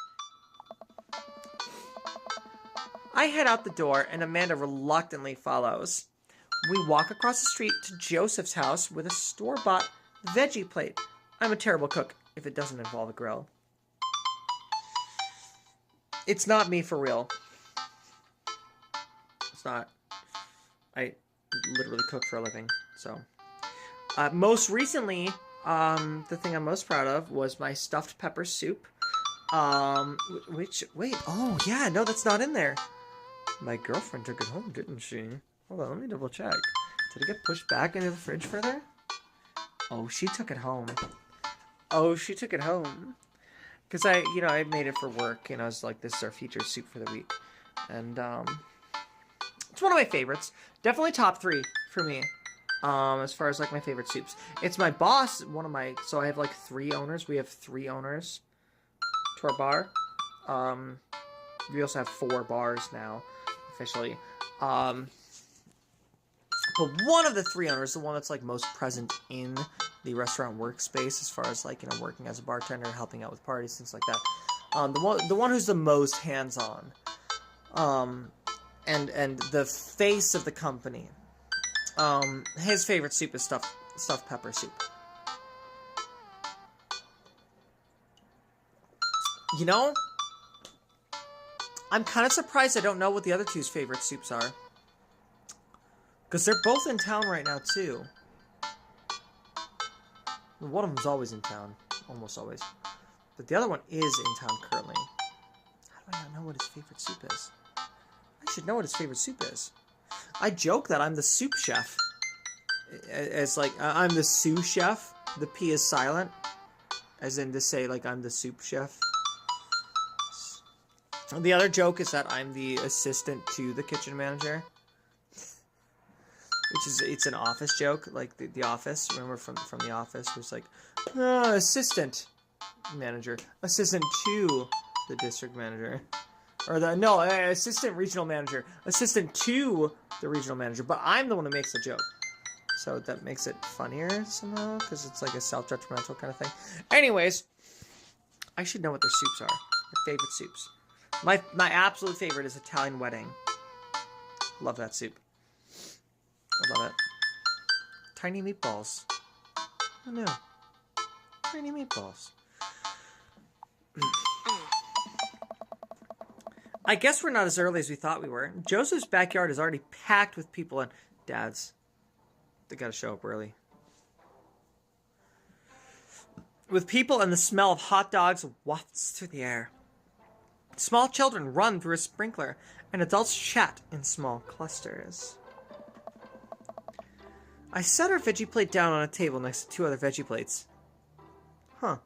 I head out the door and Amanda reluctantly follows. We walk across the street to Joseph's house with a store-bought veggie plate. I'm a terrible cook if it doesn't involve a grill. It's not me for real. It's not. I literally cook for a living, so. Most recently, the thing I'm most proud of was my stuffed pepper soup. Wait, oh yeah, no, that's not in there. My girlfriend took it home, didn't she? Hold on, let me double check. Did it get pushed back into the fridge further? Oh, she took it home. Because I made it for work, and I was like, this is our featured soup for the week. And, it's one of my favorites. Definitely top 3 for me. As far as, like, my favorite soups. It's my boss, so I have, like, 3 owners. We have 3 owners to our bar. We also have 4 bars now, officially. But one of the 3 owners, the one that's, like, most present in the restaurant workspace, as far as, like, working as a bartender, helping out with parties, things like that. The one who's the most hands-on. And the face of the company. His favorite soup is stuffed pepper soup. You know, I'm kind of surprised I don't know what the other two's favorite soups are. Because they're both in town right now, too. One of them's always in town. Almost always. But the other one is in town currently. How do I not know what his favorite soup is? I should know what his favorite soup is. I joke that I'm the soup chef. As like, I'm the sous chef. The P is silent. As in to say, like, I'm the soup chef. The other joke is that I'm the assistant to the kitchen manager. It's an office joke, like the Office. Remember from the Office, where it's like, assistant manager, assistant to the district manager, or assistant regional manager, assistant to the regional manager. But I'm the one who makes the joke, so that makes it funnier somehow, because it's like a self-judgmental kind of thing. Anyways, I should know what their soups are. Their favorite soups. My absolute favorite is Italian Wedding. Love that soup. I love it. Tiny meatballs. Oh no. Tiny meatballs. I guess we're not as early as we thought we were. Joseph's backyard is already packed with people and dads. They gotta show up early. With people and the smell of hot dogs wafts through the air. Small children run through a sprinkler and adults chat in small clusters. I set our veggie plate down on a table next to 2 other veggie plates. Huh.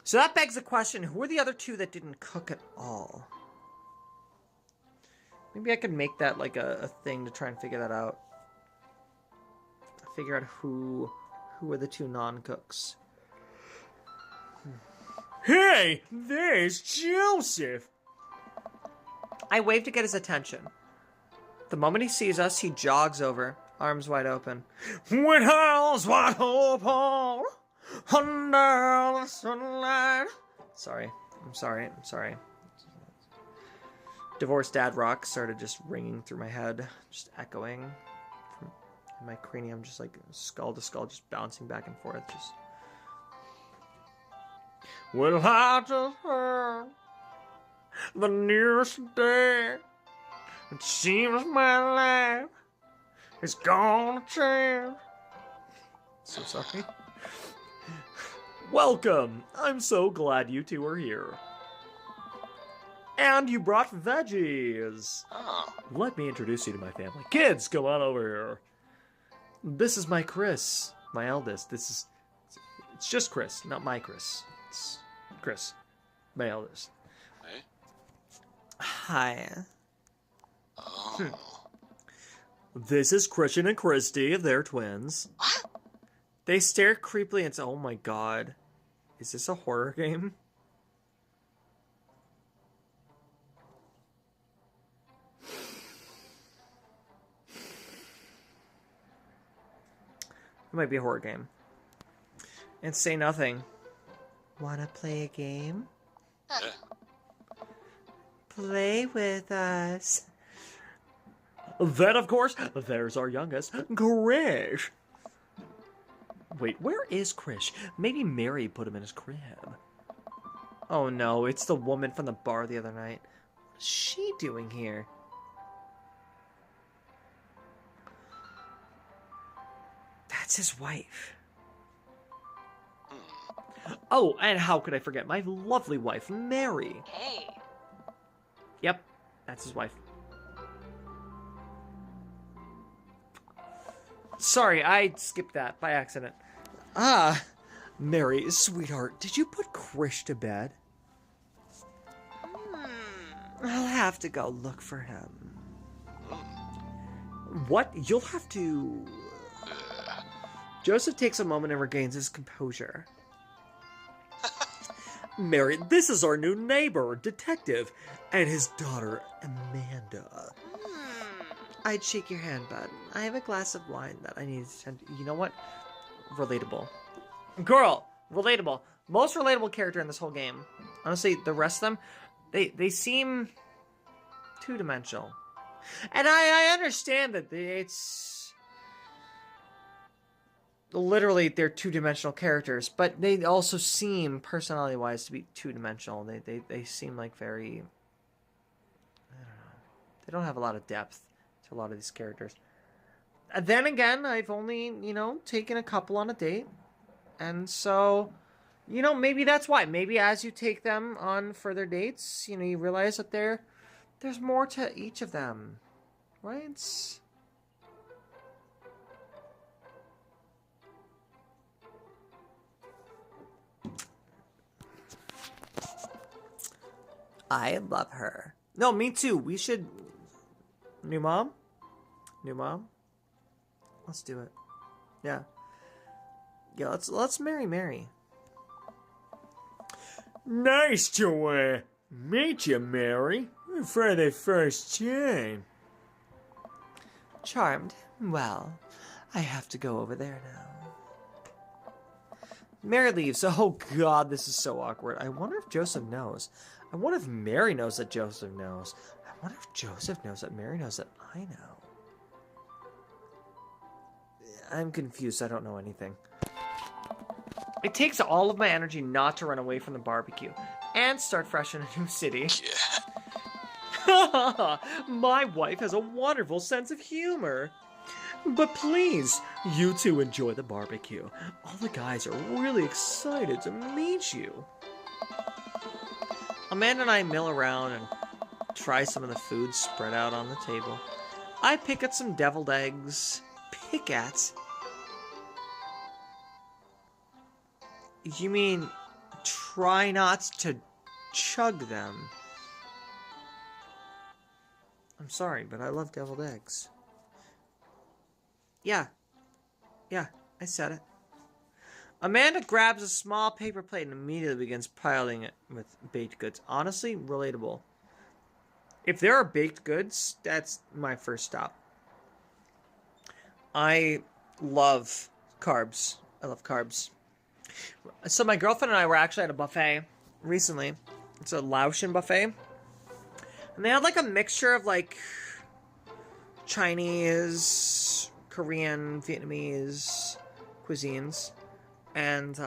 So that begs the question, who are the other 2 that didn't cook at all? Maybe I could make that like a thing to try and figure that out. Figure out who are the 2 non-cooks. Hey, there's Joseph. I wave to get his attention. The moment he sees us, he jogs over, arms wide open. With arms wide open, under the sunlight. Sorry. I'm sorry. Divorced Dad Rock started just ringing through my head, just echoing from my cranium, just like skull to skull, just bouncing back and forth. Just. Well, I just heard the news today. It seems my life is gonna change. So sorry. Welcome! I'm so glad you two are here. And you brought veggies. Oh. Let me introduce you to my family. Kids, come on over here. This is my Chris, my eldest. It's just Chris, not my Chris. It's Chris, my eldest. Hey? Hi. Oh. This is Christian and Christy. They're twins. What? They stare creepily and say, "Oh my god, is this a horror game?" It might be a horror game. And say nothing. Wanna play a game? Yeah. Play with us. Then, of course, there's our youngest, Krish. Wait, where is Krish? Maybe Mary put him in his crib. Oh no, it's the woman from the bar the other night. What's she doing here? That's his wife. Oh, and how could I forget my lovely wife, Mary? Hey. Yep, that's his wife. Sorry, I skipped that by accident. Ah, Mary, sweetheart, did you put Krish to bed? I'll have to go look for him. What? You'll have to... Joseph takes a moment and regains his composure. Mary, this is our new neighbor, Detective, and his daughter, Amanda. I'd shake your hand, bud. I have a glass of wine that I need to send. You know what? Relatable. Girl! Relatable. Most relatable character in this whole game. Honestly, the rest of them, they seem two-dimensional. And I understand that it's... Literally, they're two-dimensional characters, but they also seem, personality-wise, to be two-dimensional. They seem like very... I don't know. They don't have a lot of depth to a lot of these characters. Then again, I've only, taken a couple on a date. And so, maybe that's why. Maybe as you take them on further dates, you realize that there's more to each of them. Right? I love her. No, me too. We should... New mom? New mom? Let's do it. Yeah. Yeah, let's marry Mary. Nice to, meet you, Mary, for the first time. Charmed. Well, I have to go over there now. Mary leaves. Oh god, this is so awkward. I wonder if Joseph knows. I wonder if Mary knows that Joseph knows. I wonder if Joseph knows that Mary knows that I know. I'm confused. I don't know anything. It takes all of my energy not to run away from the barbecue and start fresh in a new city. Yeah. My wife has a wonderful sense of humor. But please, you two enjoy the barbecue. All the guys are really excited to meet you. Amanda and I mill around and try some of the food spread out on the table. I pick at some deviled eggs. Pick at? You mean try not to chug them? I'm sorry, but I love deviled eggs. Yeah, I said it. Amanda grabs a small paper plate and immediately begins piling it with baked goods. Honestly, relatable. If there are baked goods, that's my first stop. I love carbs. I love carbs. So my girlfriend and I were actually at a buffet recently. It's a Laotian buffet. And they had like a mixture of like Chinese, Korean, Vietnamese cuisines. And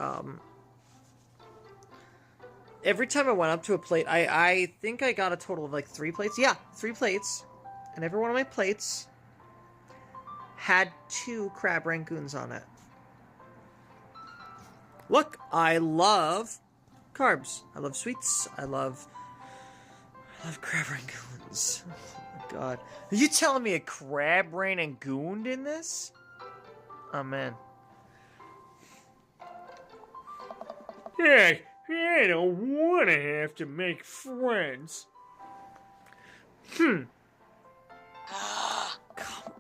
every time I went up to a plate, I think I got a total of like 3 plates. Yeah, 3 plates. And every one of my plates had 2 crab rangoons on it. Look, I love carbs. I love sweets. I love crab rangoons. Oh my god. Are you telling me a crab rangoon in this? Oh man. Hey, I don't want to have to make friends. Come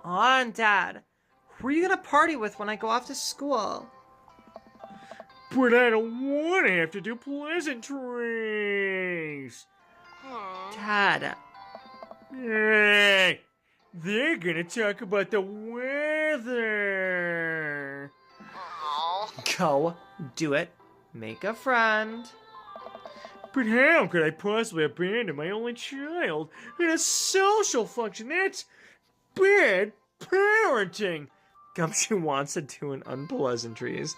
on, Dad. Who are you gonna party with when I go off to school? But I don't want to have to do pleasantries. Dad. Hey, they're gonna talk about the weather. Oh. Go. Do it. Make a friend. But how could I possibly abandon my only child in a social function? That's bad parenting. Gumshoe wants to do an unpleasantries.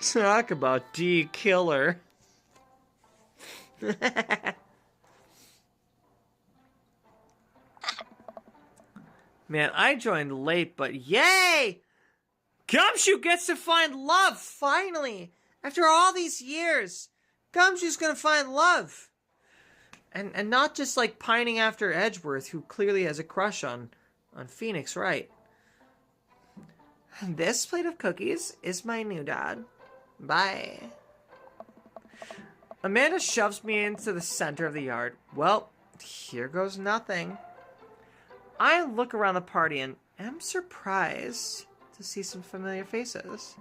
Talk about D-killer. Man, I joined late, but yay! Gumshoe gets to find love, finally! After all these years, Gumshoe's gonna find love. And not just like pining after Edgeworth, who clearly has a crush on Phoenix Wright. This plate of cookies is my new dad. Bye. Amanda shoves me into the center of the yard. Well, here goes nothing. I look around the party and am surprised to see some familiar faces.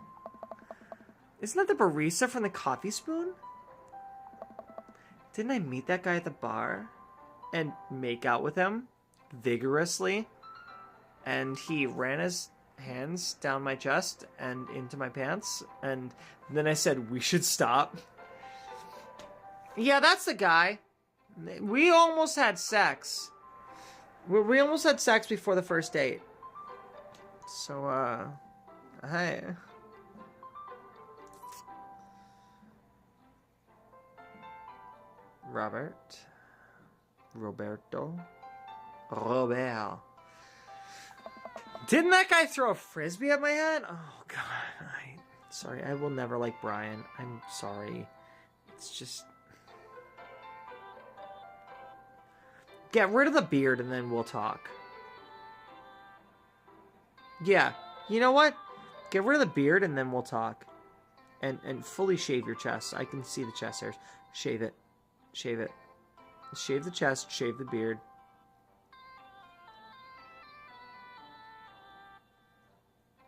Isn't that the barista from the Coffee Spoon? Didn't I meet that guy at the bar and make out with him vigorously? And he ran his hands down my chest and into my pants, and then I said, we should stop. Yeah, that's the guy. We almost had sex. We almost had sex before the first date. So, hey. Roberto. Didn't that guy throw a frisbee at my head? Oh god, sorry, I will never like Brian. I'm sorry. It's just... Get rid of the beard and then we'll talk. Yeah, you know what? Get rid of the beard and then we'll talk. And fully shave your chest. I can see the chest hairs. Shave it. Shave it. Shave the chest, shave the beard.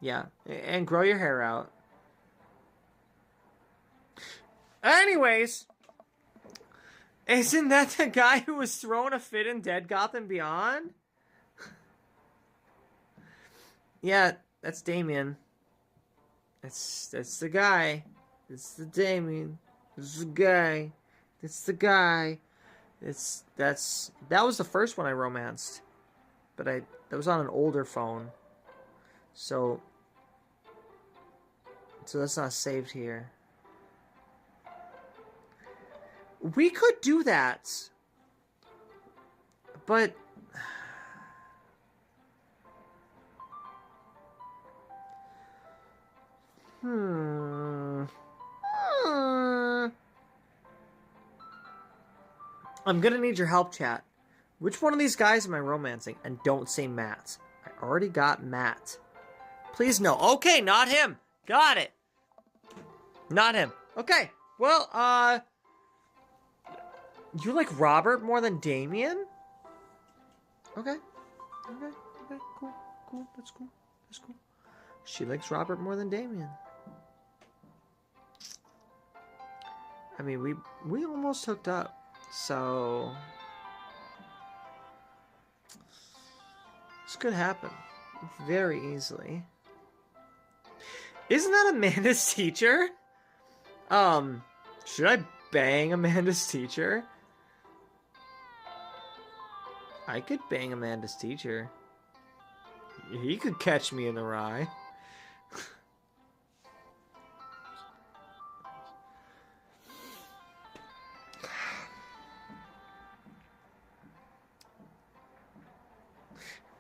Yeah, and grow your hair out. Anyways, isn't that the guy who was throwing a fit in Dead Gotham Beyond? Yeah, that's Damien. That's the guy. It's the Damien. It's the guy. It's the guy. That was the first one I romanced. But that was on an older phone. So that's not saved here. We could do that. But I'm gonna need your help, chat. Which one of these guys am I romancing? And don't say Matt. I already got Matt. Please no. Okay, not him. Got it. Not him. Okay. Well, you like Robert more than Damien? Okay. Cool. That's cool. She likes Robert more than Damien. I mean, we almost hooked up, so this could happen very easily. Isn't that Amanda's teacher? Should I bang Amanda's teacher? I could bang Amanda's teacher. He could catch me in the rye.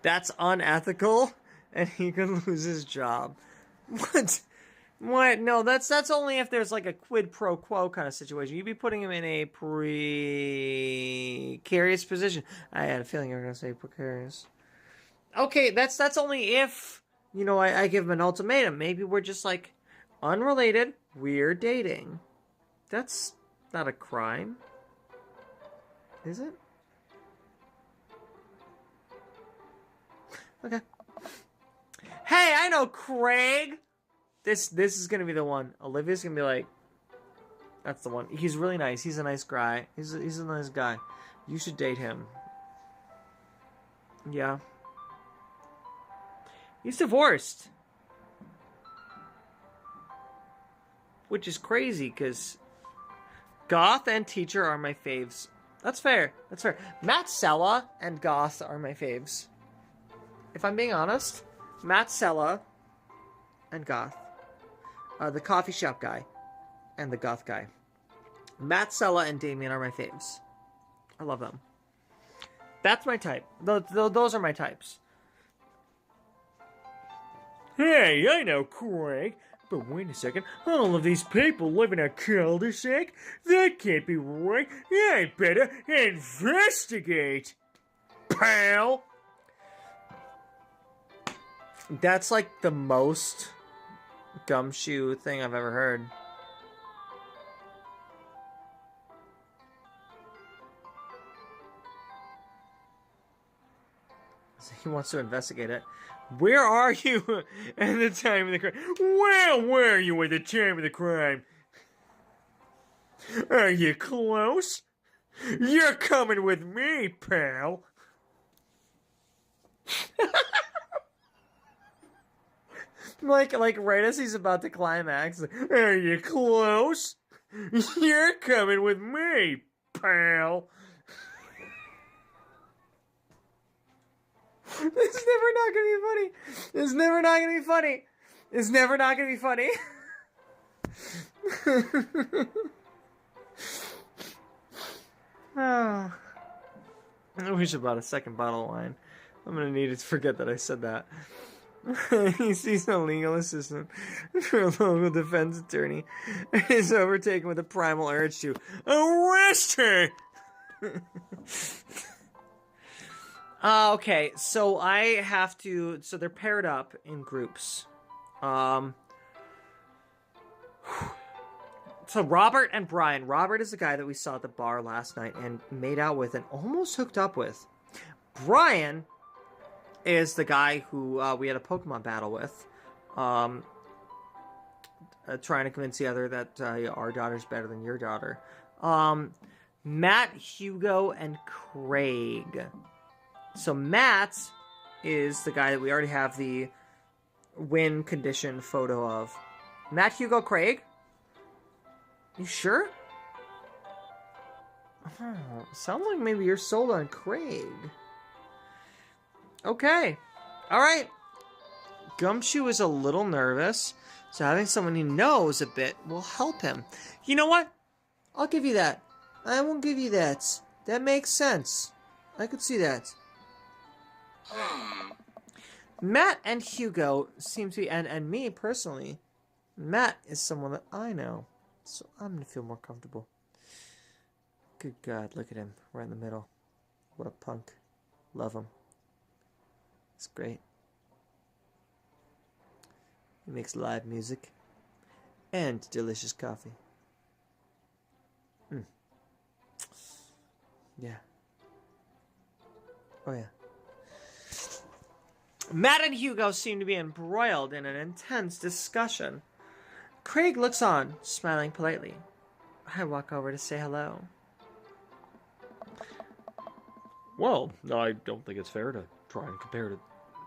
That's unethical, and he could lose his job. What? What? No, that's only if there's like a quid pro quo kind of situation. You'd be putting him in a precarious position. I had a feeling you were going to say precarious. Okay, that's only if, you know, I give him an ultimatum. Maybe we're just like unrelated, we're dating. That's not a crime. Is it? Okay. Hey, I know Craig. This is gonna be the one. Olivia's gonna be like, that's the one. He's really nice. He's a nice guy. He's a nice guy. You should date him. Yeah. He's divorced. Which is crazy, because Goth and Teacher are my faves. That's fair. That's fair. Matt Sella and Goth are my faves. If I'm being honest, Matt Sella and Goth. The coffee shop guy and the Goth guy. Matt Sella and Damien are my faves. I love them. That's my type. Those are my types. Hey, I know Craig. But wait a second, all of these people live in a cul-de-sac? That can't be right. I better investigate, pal. That's like the most gumshoe thing I've ever heard. So he wants to investigate it. Where are you at the time of the crime? Well, where are you at the time of the crime? Are you close? You're coming with me, pal. like right as he's about to climax. Are you close? You're coming with me, pal. It's never not gonna be funny. It's never not gonna be funny. It's never not gonna be funny. Oh. I wish I bought a second bottle of wine. I'm gonna need to forget that I said that. He sees a legal assistant for a local defense attorney and is overtaken with a primal urge to arrest her. Okay, so I have to. So they're paired up in groups. So Robert and Brian. Robert is the guy that we saw at the bar last night and made out with and almost hooked up with. Brian is the guy who we had a Pokemon battle with, trying to convince the other that our daughter's better than your daughter. Matt, Hugo, and Craig. So Matt is the guy that we already have the win condition photo of. Matt, Hugo, Craig? You sure? Oh, sounds like maybe you're sold on Craig. Okay. Alright. Gumshoe is a little nervous, so having someone he knows a bit will help him. You know what? I'll give you that. I won't give you that. That makes sense. I could see that. Matt and Hugo seem to be, and me personally, Matt is someone that I know, so I'm going to feel more comfortable. Good God, look at him, right in the middle. What a punk. Love him. It's great. He makes live music and delicious coffee. Yeah. Oh, yeah. Matt and Hugo seem to be embroiled in an intense discussion. Craig looks on, smiling politely. I walk over to say hello. Well, I don't think it's fair to try and compare the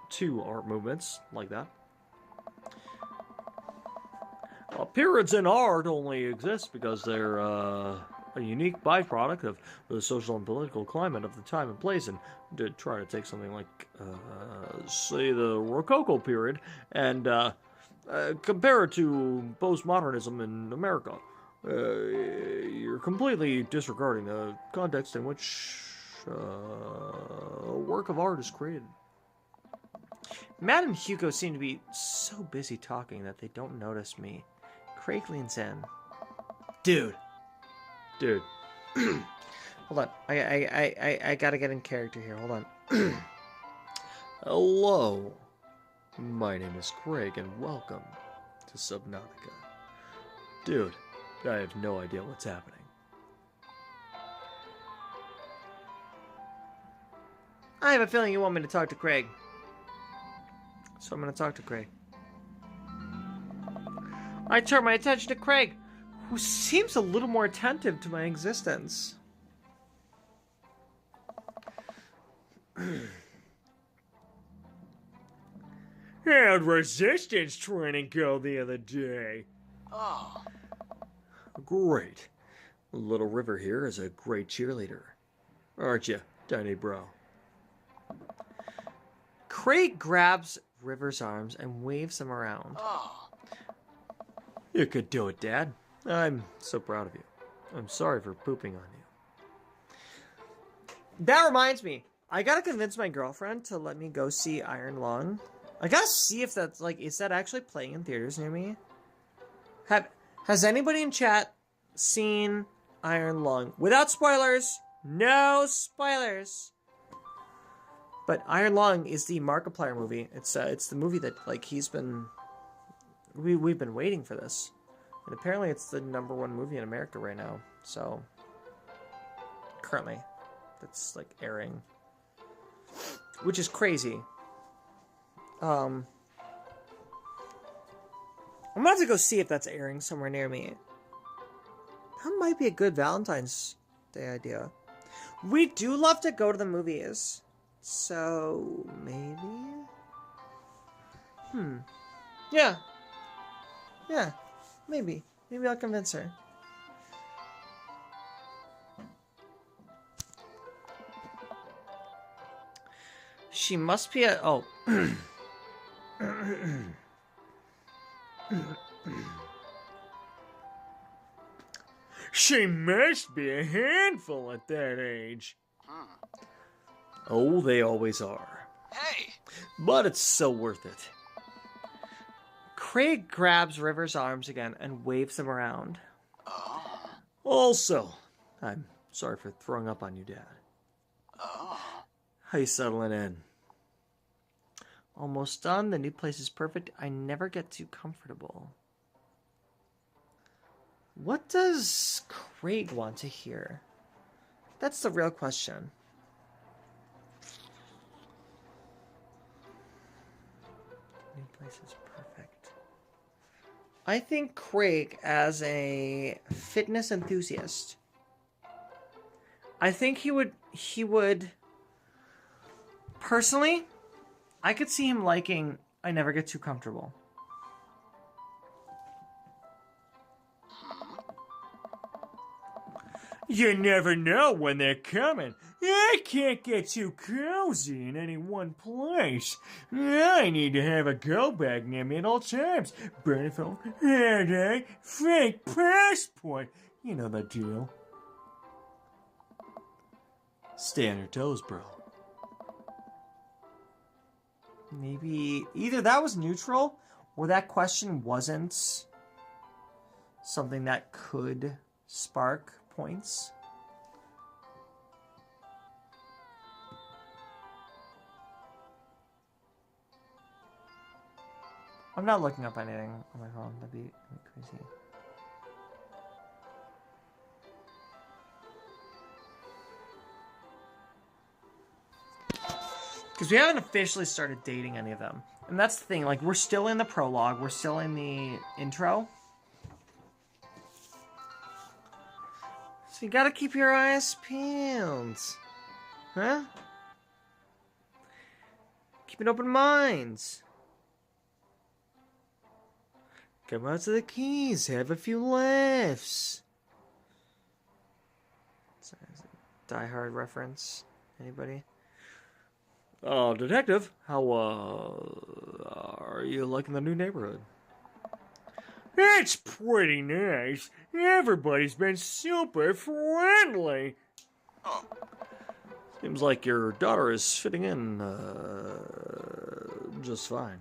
two art movements like that. Periods in art only exist because they're a unique byproduct of the social and political climate of the time and place. And to try to take something like, say, the Rococo period and compare it to postmodernism in America, you're completely disregarding the context in which a work of art is created. Matt and Hugo seem to be so busy talking that they don't notice me. Craig leans in. Dude. Hold on. I gotta get in character here. Hold on. Hello. My name is Craig and welcome to Subnautica. Dude, I have no idea what's happening. I have a feeling you want me to talk to Craig. So I'm gonna talk to Craig. I turn my attention to Craig, who seems a little more attentive to my existence. How'd resistance training go the other day? Oh. Great. Little River here is a great cheerleader. Aren't you, tiny bro? Craig grabs River's arms and waves him around. Oh. You could do it, Dad. I'm so proud of you. I'm sorry for pooping on you. That reminds me, I gotta convince my girlfriend to let me go see Iron Lung. I gotta see if that's like, is that actually playing in theaters near me? Has anybody in chat seen Iron Lung? Without spoilers, no spoilers. But Iron Lung is the Markiplier movie. It's the movie that like we've been waiting for this, and apparently it's the #1 movie in America right now. So currently, that's like airing, which is crazy. I'm about to go see if that's airing somewhere near me. That might be a good Valentine's Day idea. We do love to go to the movies. So, maybe? Yeah. Yeah, maybe. Maybe I'll convince her. She must be a... Oh. She must be a handful at that age. Oh, they always are. Hey. But it's so worth it. Craig grabs River's arms again and waves them around. Oh. Also, I'm sorry for throwing up on you, Dad. Oh. How you settling in? Almost done. The new place is perfect. I never get too comfortable. What does Craig want to hear? That's the real question. New place is perfect. I think Craig, as a fitness enthusiast, I think he would personally, I could see him liking I Never Get Too Comfortable. You never know when they're coming. I can't get too cozy in any one place. I need to have a go bag near me at all times. Burner phone, headache, fake passport. You know the deal. Stay on your toes, bro. Maybe either that was neutral or that question wasn't something that could spark points. I'm not looking up anything on my phone. That'd be crazy. Because we haven't officially started dating any of them. And that's the thing, like, we're still in the prologue, we're still in the intro. So you gotta keep your eyes peeled. Huh? Keep an open mind. Come out to the keys, have a few laughs. Sorry, is it a Die Hard reference? Anybody? Detective, how, are you liking the new neighborhood? It's pretty nice. Everybody's been super friendly. Oh. Seems like your daughter is fitting in, just fine.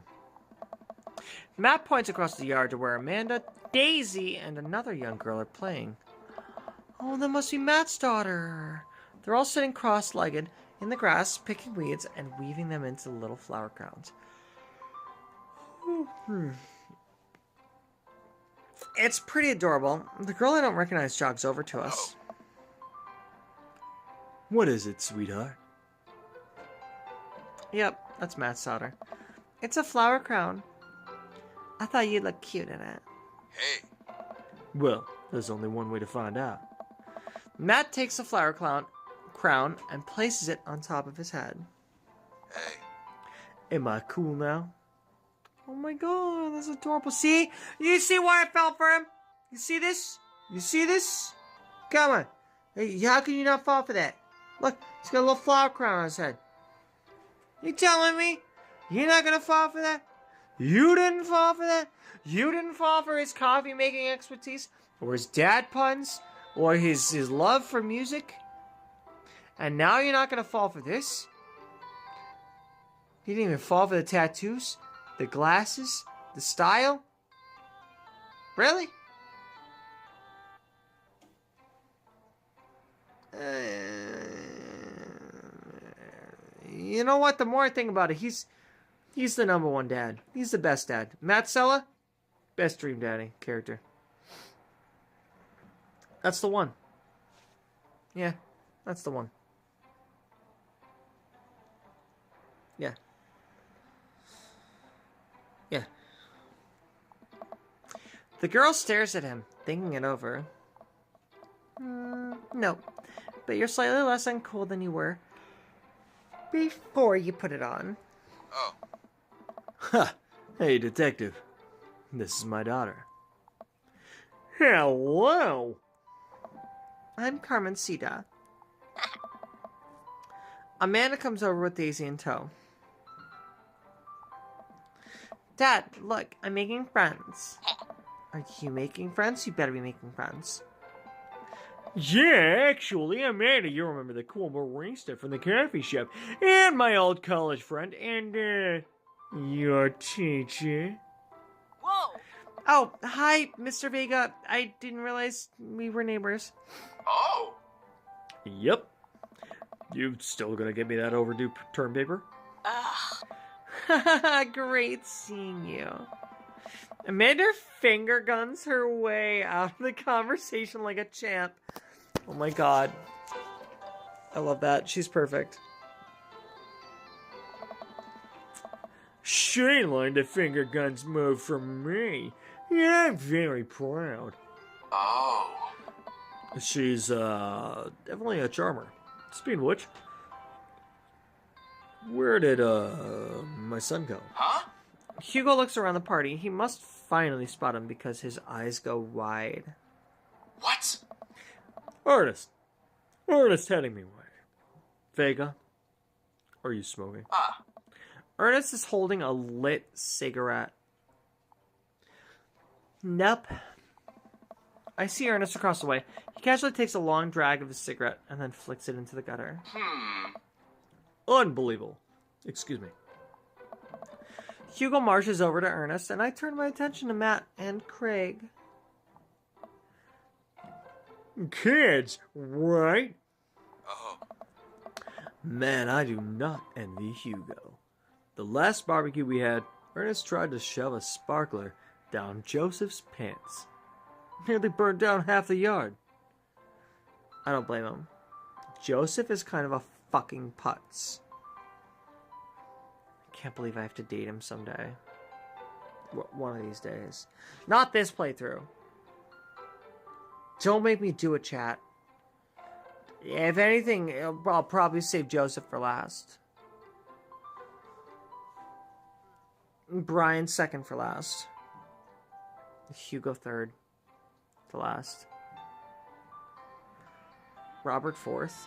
Matt points across the yard to where Amanda, Daisy, and another young girl are playing. Oh, that must be Matt's daughter. They're all sitting cross-legged in the grass, picking weeds and weaving them into little flower crowns. It's pretty adorable. The girl I don't recognize jogs over to us. What is it, sweetheart? Yep, that's Matt's daughter. It's a flower crown. I thought you'd look cute in it. Hey. Well, there's only one way to find out. Matt takes the flower crown and places it on top of his head. Hey. Am I cool now? Oh my god, that's adorable. See? You see why I fell for him? You see this? You see this? Come on. Hey, how can you not fall for that? Look, he's got a little flower crown on his head. You telling me you're not gonna fall for that? You didn't fall for that? You didn't fall for his coffee making expertise? Or his dad puns? Or his love for music? And now you're not gonna fall for this? You didn't even fall for the tattoos? The glasses? The style? Really? You know what? The more I think about it, he's the number one dad. He's the best dad. Matt Sella, best Dream Daddy character. That's the one. Yeah, that's the one. Yeah. Yeah. The girl stares at him, thinking it over. No, but you're slightly less uncool than you were before you put it on. Oh. Ha! Hey, detective. This is my daughter. Hello. I'm Carmen Cida. Amanda comes over with Daisy in tow. Dad, look, I'm making friends. Are you making friends? You better be making friends. Yeah, actually, Amanda, you remember the cool barista from the coffee shop, and my old college friend, and, your teacher. Whoa. Oh, hi, Mr. Vega. I didn't realize we were neighbors. Oh. Yep. You still gonna get me that overdue term paper? Great seeing you. Amanda finger guns her way out of the conversation like a champ. Oh my god. I love that. She's perfect. She learned the finger guns move from me. Yeah, I'm very proud. Oh. She's, definitely a charmer. Speaking of which, where did, my son go? Huh? Hugo looks around the party. He must finally spot him because his eyes go wide. What? Ernest. Ernest heading me away. Vega, are you smoking? Ah. Ernest is holding a lit cigarette. Nope. I see Ernest across the way. He casually takes a long drag of his cigarette and then flicks it into the gutter. Unbelievable. Excuse me. Hugo marches over to Ernest, and I turn my attention to Matt and Craig. Kids, right? Oh. Man, I do not envy Hugo. The last barbecue we had, Ernest tried to shove a sparkler down Joseph's pants. Nearly burned down half the yard. I don't blame him. Joseph is kind of a fucking putz. I can't believe I have to date him someday. One of these days. Not this playthrough. Don't make me do it, chat. If anything, I'll probably save Joseph for last. Brian second for last. Hugo third to last. Robert fourth.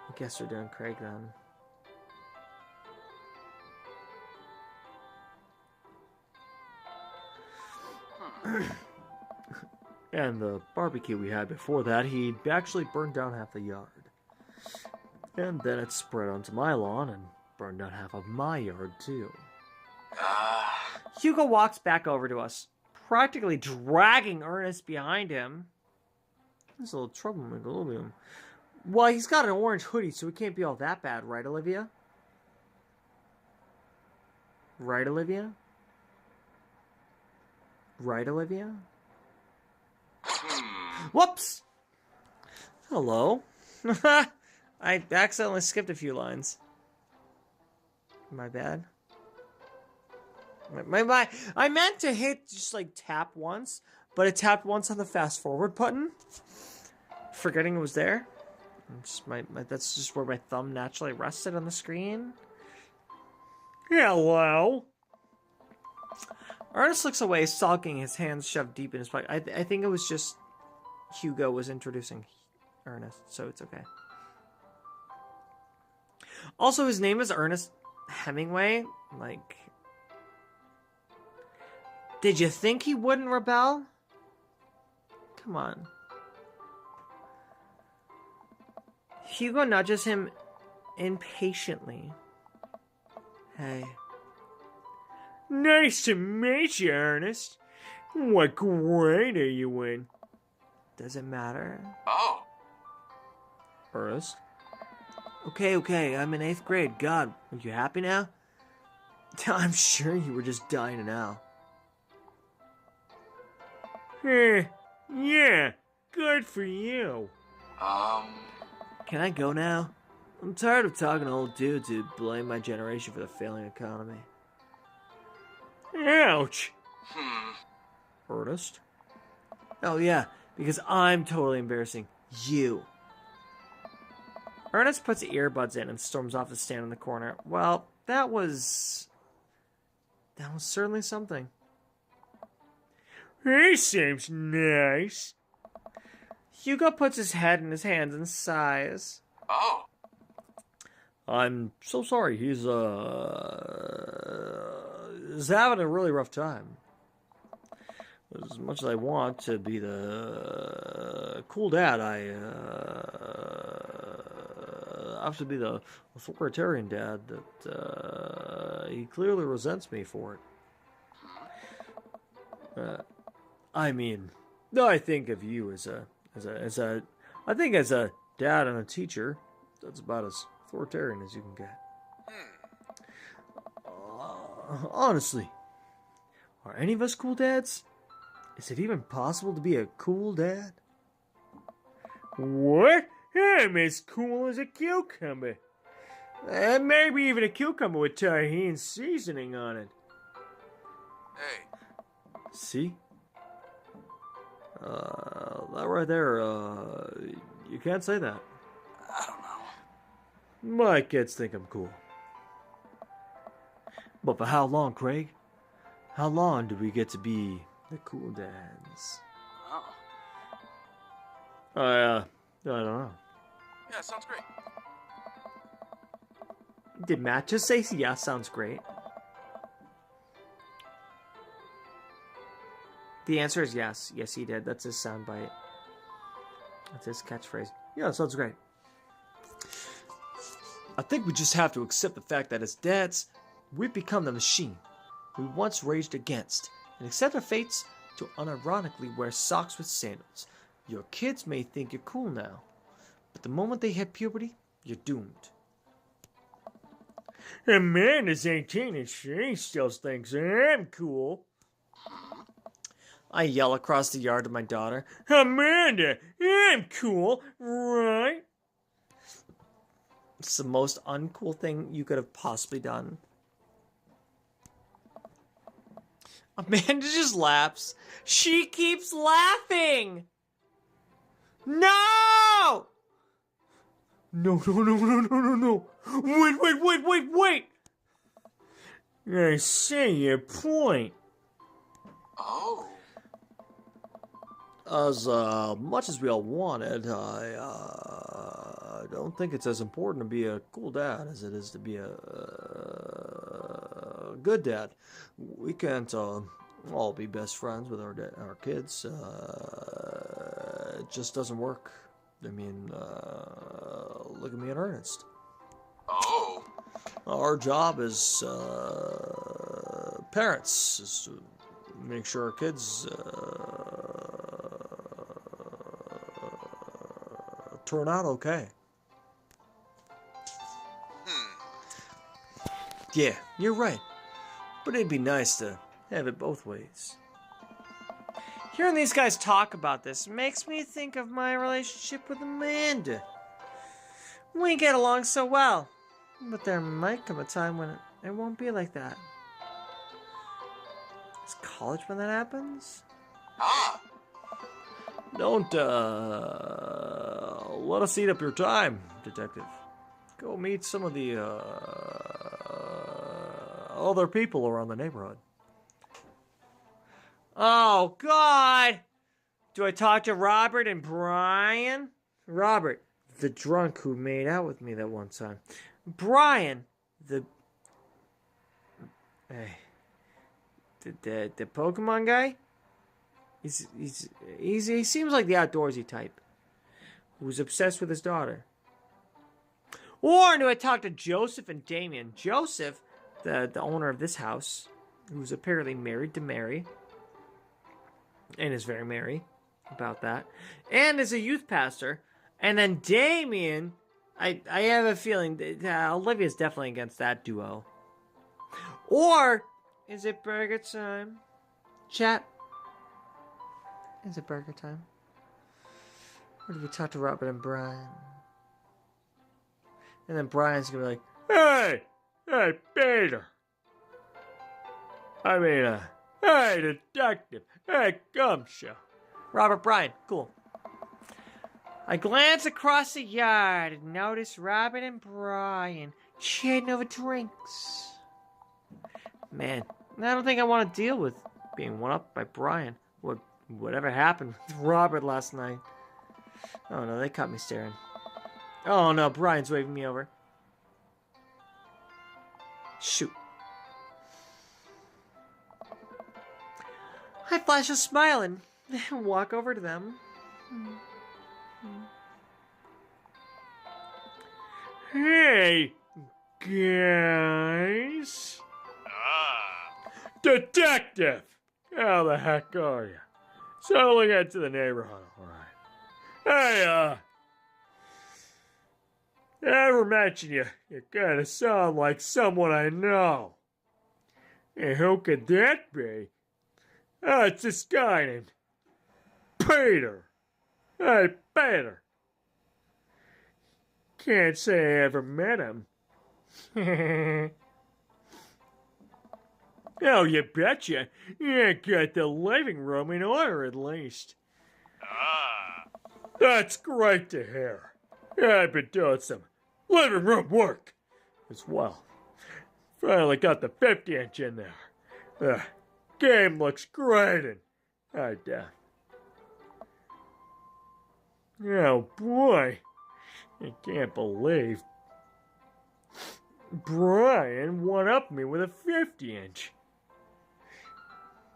I guess we're doing Craig then. And the barbecue we had before that, he actually burned down half the yard. And then it spread onto my lawn and burned down half of my yard, too. Hugo walks back over to us, practically dragging Ernest behind him. There's a little troublemaker, look at him. Well, he's got an orange hoodie, so it can't be all that bad, right, Olivia? Right, Olivia? Right, Olivia? Whoops! Hello. I accidentally skipped a few lines. My bad. I meant to hit just like tap once, but it tapped once on the fast forward button, forgetting it was there. That's just where my thumb naturally rested on the screen. Hello. Ernest looks away, sulking, his hands shoved deep in his pocket. I think it was just Hugo was introducing Ernest, so it's okay. Also, his name is Ernest Hemingway. Like, did you think he wouldn't rebel? Come on. Hugo nudges him impatiently. Hey. Nice to meet you, Ernest. What grade are you in? Does it matter? Oh. Ernest? Okay, I'm in 8th grade. God, are you happy now? I'm sure you were just dying now. Yeah, good for you. Can I go now? I'm tired of talking to old dudes who blame my generation for the failing economy. Ouch. Ernest? Oh yeah, because I'm totally embarrassing you. Ernest puts earbuds in and storms off to stand in the corner. Well, that was certainly something. He seems nice. Hugo puts his head in his hands and sighs. Oh. I'm so sorry. He's having a really rough time. As much as I want to be the cool dad, I have to be the authoritarian dad that he clearly resents me for it. I mean, I think of you as a dad and a teacher, that's about as authoritarian as you can get. Honestly, are any of us cool dads? Is it even possible to be a cool dad? What? I'm as cool as a cucumber. And maybe even a cucumber with tahini seasoning on it. Hey, See? That right there, you can't say that. I don't know. My kids think I'm cool. But for how long, Craig? How long do we get to be the cool dads? Oh. I don't know. Yeah, sounds great. Did Matt just say, yeah, sounds great? The answer is yes. Yes, he did. That's his soundbite. That's his catchphrase. Yeah, sounds great. I think we just have to accept the fact that as dads, we've become the machine we once raged against, and accept our fates to unironically wear socks with sandals. Your kids may think you're cool now, but the moment they hit puberty, you're doomed. Amanda's 18 and she still thinks I'm cool. I yell across the yard to my daughter. Amanda, I'm cool, right? It's the most uncool thing you could have possibly done. Amanda just laughs. She keeps laughing. No! No. Wait. I see your point. Oh. As much as we all wanted, I don't think it's as important to be a cool dad as it is to be a good dad. We can't all be best friends with our kids. It just doesn't work. I mean, look at me and Ernest. Oh. Our job as parents is to make sure our kids turn out okay. Yeah, you're right. But it'd be nice to have it both ways. Hearing these guys talk about this makes me think of my relationship with Amanda. We get along so well, but there might come a time when it won't be like that. Is college when that happens? Ah. Don't let us eat up your time, detective. Go meet some of the other people around the neighborhood. Oh, God! Do I talk to Robert and Brian? Robert, the drunk who made out with me that one time. Brian, the Pokemon guy? He seems like the outdoorsy type who's obsessed with his daughter. Or do I talk to Joseph and Damien? Joseph, the owner of this house, who's apparently married to Mary, and is very merry about that, and is a youth pastor. And then Damien, I have a feeling that Olivia's definitely against that duo. Or is it burger time? Chat. Is it burger time? Or do we talk to Robert and Brian? And then Brian's gonna be like, Hey, Peter. Hey, detective. Hey, gumshoe. Robert, Brian, cool. I glance across the yard and notice Robert and Brian chatting over drinks. Man, I don't think I want to deal with being one up by Brian. Whatever happened with Robert last night. Oh no, they caught me staring. Oh no, Brian's waving me over. Shoot. I flash a smile and walk over to them. Hey, guys. Detective! How the heck are you? Settling into the neighborhood, alright. Hey, ever mention you kind of sound like someone I know. Hey, who could that be? Oh, it's this guy named Peter. Hey, Peter. Can't say I ever met him. Oh, you betcha. You got the living room in order, at least. That's great to hear. I've been doing some living room work as well. Finally got the 50-inch in there. The game looks great, and oh boy, I can't believe Brian one-upped me with a 50-inch.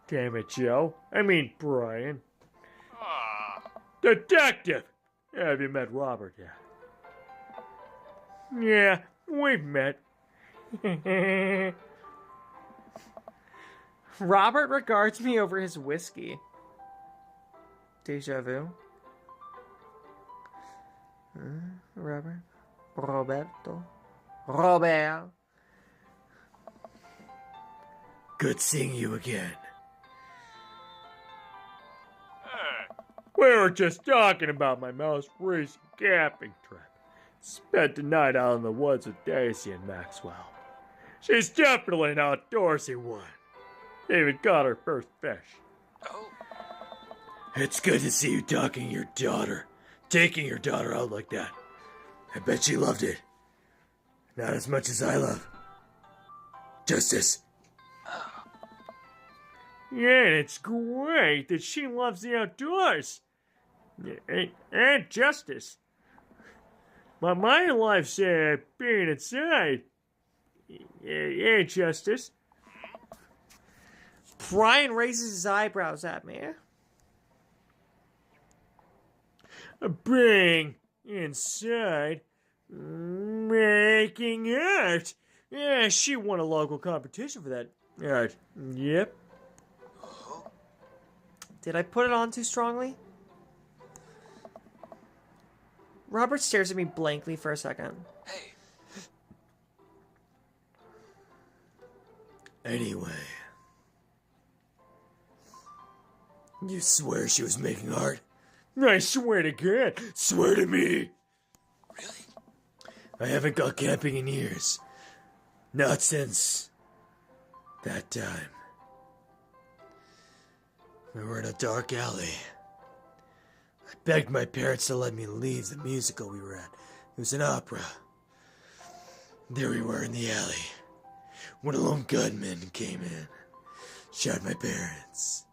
Damn it, Joe. I mean, Brian. Detective! Have you met Robert yet? Yeah, we've met. Robert regards me over his whiskey. Deja vu. Roberto. Good seeing you again. We were just talking about my most recent camping trip. Spent the night out in the woods with Daisy and Maxwell. She's definitely an outdoorsy one. They even caught her first fish. Oh. It's good to see you taking your daughter out like that. I bet she loved it. Not as much as I love justice. Yeah, and it's great that she loves the outdoors. And justice. But my life's being inside. Yeah, justice. Brian raises his eyebrows at me. Being inside. Making art. Yeah, she won a local competition for that art. Yep. Did I put it on too strongly? Robert stares at me blankly for a second. Hey. Anyway. You swear she was making art? I swear to God. Swear to me. Really? I haven't gone camping in years. Not since that time. We were in a dark alley. I begged my parents to let me leave the musical we were at. It was an opera. There we were in the alley when a lone gunman came in, shot my parents.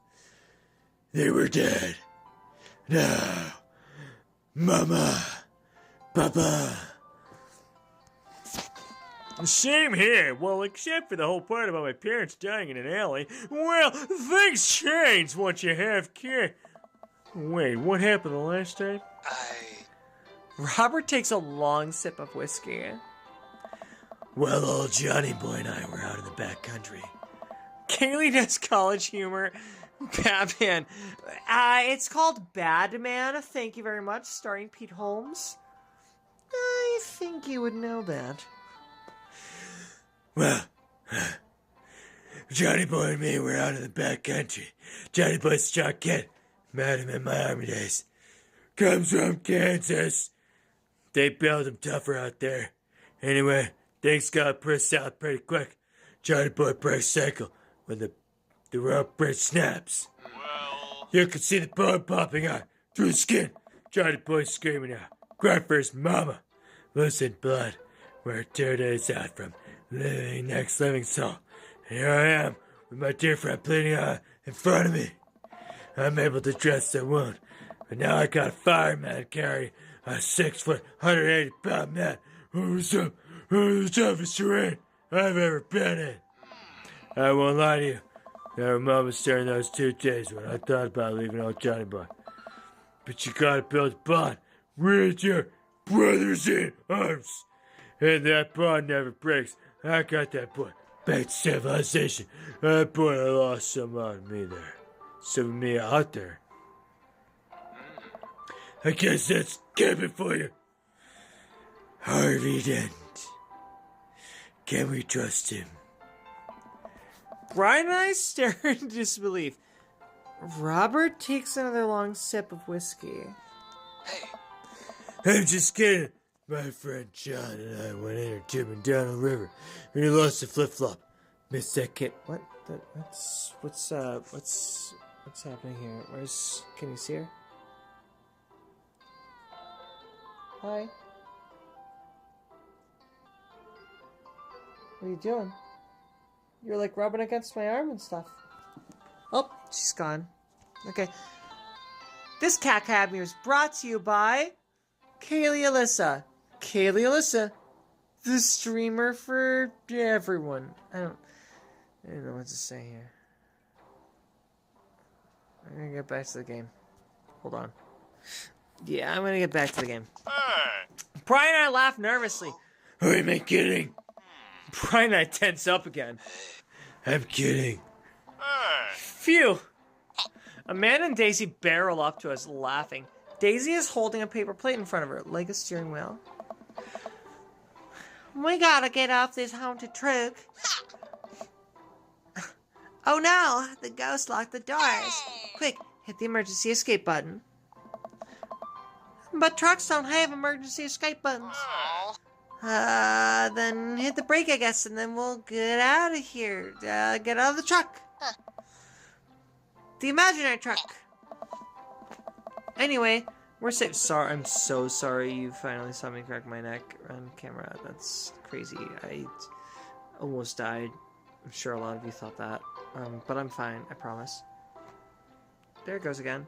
They were dead. Now, Mama, Papa. Same here. Well, except for the whole part about my parents dying in an alley. Well, things change once you have kids. Wait, what happened the last time? Robert takes a long sip of whiskey. Well, old Johnny Boy and I were out in the back country. Kayleigh does college humor. Batman. It's called Badman. Thank you very much. Starring Pete Holmes. I think you would know that. Well, Johnny Boy and me were out in the back country. Johnny Boy's a sharp kid. Met him in my army days. Comes from Kansas. They build him tougher out there. Anyway, things got pretty south pretty quick. Johnny Boy breaks his ankle when the rope bridge snaps. Well. You can see the bone popping out through the skin. Johnny Boy screaming out. Cry for his mama. Losing blood. We're 2 days out from next living soul. And here I am with my dear friend bleeding out in front of me. I'm able to dress the wound, but now I got a fireman carry a 6-foot, 180-pound man who's the toughest terrain I've ever been in. I won't lie to you. There were moments during those 2 days when I thought about leaving old Johnny Boy. But you gotta build a bond with your brothers in arms. And that bond never breaks. I got that boy back to civilization. That boy, I lost some of me there. Some of me out there. I guess that's camping for you. Harvey Dent. Can we trust him? Brian and I stare in disbelief. Robert takes another long sip of whiskey. Hey. I'm just kidding. My friend John and I went entertainment down the river, and he lost a flip-flop. Missed that kid. What? What's happening here? Can you see her? Hi. What are you doing? You're like rubbing against my arm and stuff. Oh, she's gone. Okay. This Cat Academy was brought to you by Kayleigh Alyssa. Kayleigh Alyssa, the streamer for everyone. I don't know what to say here. I'm gonna get back to the game. Hold on. Yeah, I'm gonna get back to the game. Brian and I laugh nervously. Who am I kidding? Brian and I tense up again. I'm kidding. Phew. Amanda and Daisy barrel up to us, laughing. Daisy is holding a paper plate in front of her, like a steering wheel. We gotta get off this haunted truck. Oh no, the ghost locked the doors. Quick, hit the emergency escape button. But trucks don't have emergency escape buttons. Then hit the brake, I guess, and then we'll get out of here. Get out of the truck. The imaginary truck. Anyway, we're safe. Sorry, I'm so sorry you finally saw me crack my neck on camera. That's crazy. I almost died. I'm sure a lot of you thought that. But I'm fine, I promise. There it goes again.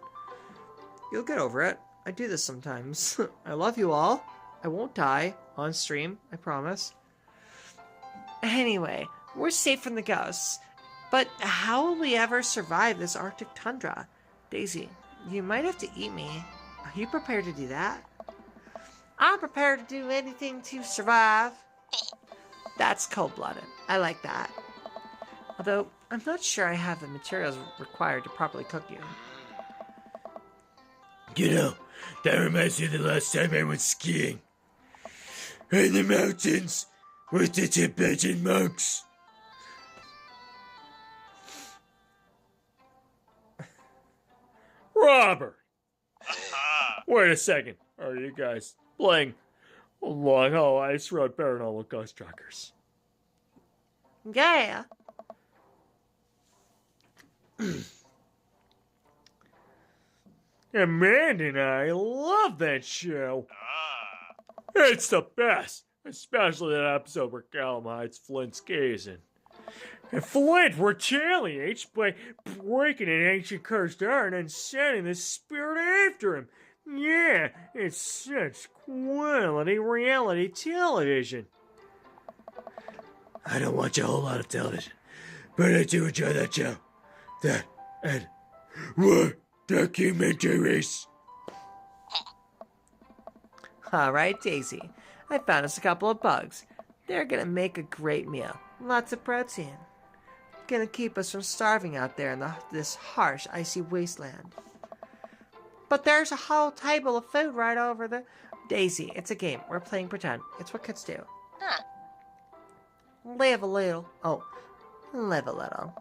You'll get over it. I do this sometimes. I love you all. I won't die on stream, I promise. Anyway, we're safe from the ghosts. But how will we ever survive this Arctic tundra? Daisy, you might have to eat me. Are you prepared to do that? I'm prepared to do anything to survive. That's cold-blooded. I like that. Although, I'm not sure I have the materials required to properly cook you. You know, that reminds me of the last time I went skiing. In the mountains with the Tibetan monks. Robert! Wait a second. Are you guys playing Long Haul Ice Road Paranormal Ghost Truckers? Yeah. Amanda and I love that show. It's the best, especially that episode where Callum hides Flint's keys in. And Flint retaliates by breaking an ancient cursed art and sending the spirit after him. Yeah, it's such quality reality television. I don't watch a whole lot of television, but I do enjoy that show. That and war documentaries. Alright, Daisy. I found us a couple of bugs. They're gonna make a great meal. Lots of protein. Gonna keep us from starving out there in this harsh, icy wasteland. But there's a whole table of food right over there. Daisy, it's a game. We're playing pretend. It's what kids do. Live a little. Oh, live a little.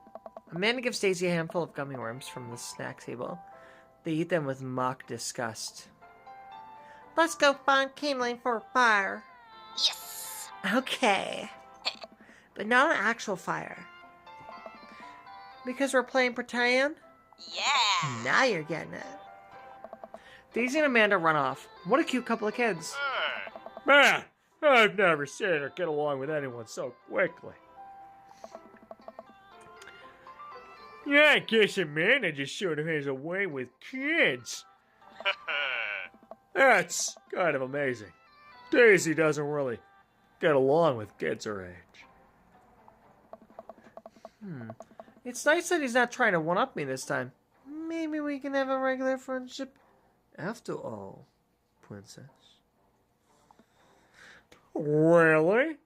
Amanda gives Daisy a handful of gummy worms from the snack table. They eat them with mock disgust. Let's go find kindling for a fire. Yes! Okay. But not an actual fire. Because we're playing pretend? Yeah! Now you're getting it. Daisy and Amanda run off. What a cute couple of kids. Man, I've never seen her get along with anyone so quickly. Yeah, I guess Amanda just sort of has a way with kids. That's kind of amazing. Daisy doesn't really get along with kids her age. It's nice that he's not trying to one-up me this time. Maybe we can have a regular friendship after all, princess. Really?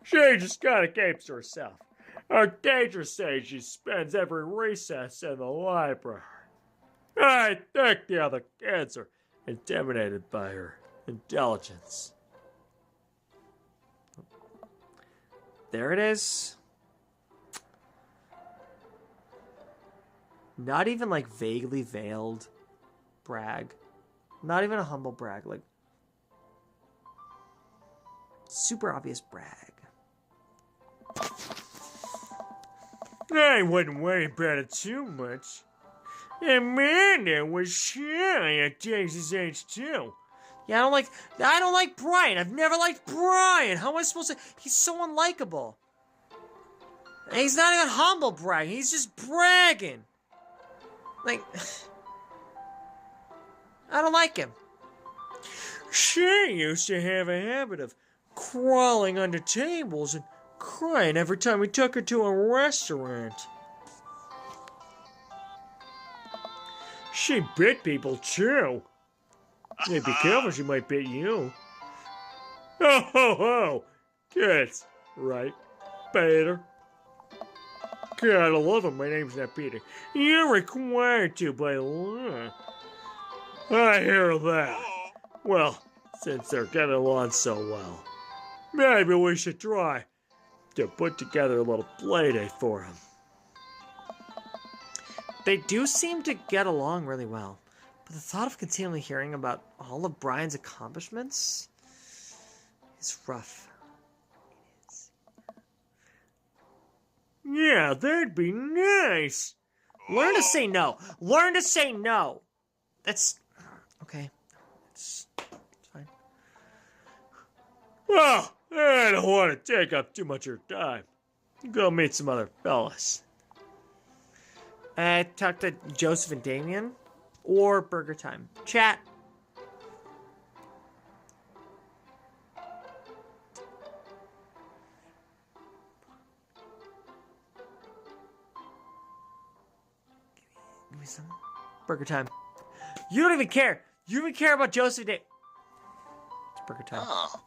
She just kind of keeps to herself. Our teacher says she spends every recess in the library. I think the other kids are intimidated by her intelligence. There it is. Not even like vaguely veiled brag. Not even a humble brag. Like super obvious brag. I wouldn't worry about it too much. Amanda was shy at Daisy's age too. Yeah, I don't like Brian. I've never liked Brian. How am I supposed to? He's so unlikable. And he's not even humble bragging. He's just bragging. Like, I don't like him. She used to have a habit of crawling under tables and crying every time we took her to a restaurant. She bit people too. Hey, be careful, she might bit you. Oh, ho, ho. Kids, right, Peter? God, I love him. My name's not Peter. You're required to by law. I hear that. Well, since they're getting along so well, maybe we should try to put together a little playdate for him. They do seem to get along really well. But the thought of continually hearing about all of Brian's accomplishments is rough. It is. Yeah, that'd be nice. Learn to say no. Learn to say no. That's okay. It's fine. Well, I don't want to take up too much of your time. Go meet some other fellas. Talk to Joseph and Damien or Burger Time. Chat. Give me some Burger Time. You don't even care. You don't even care about Joseph and Damien. It's Burger Time. Oh.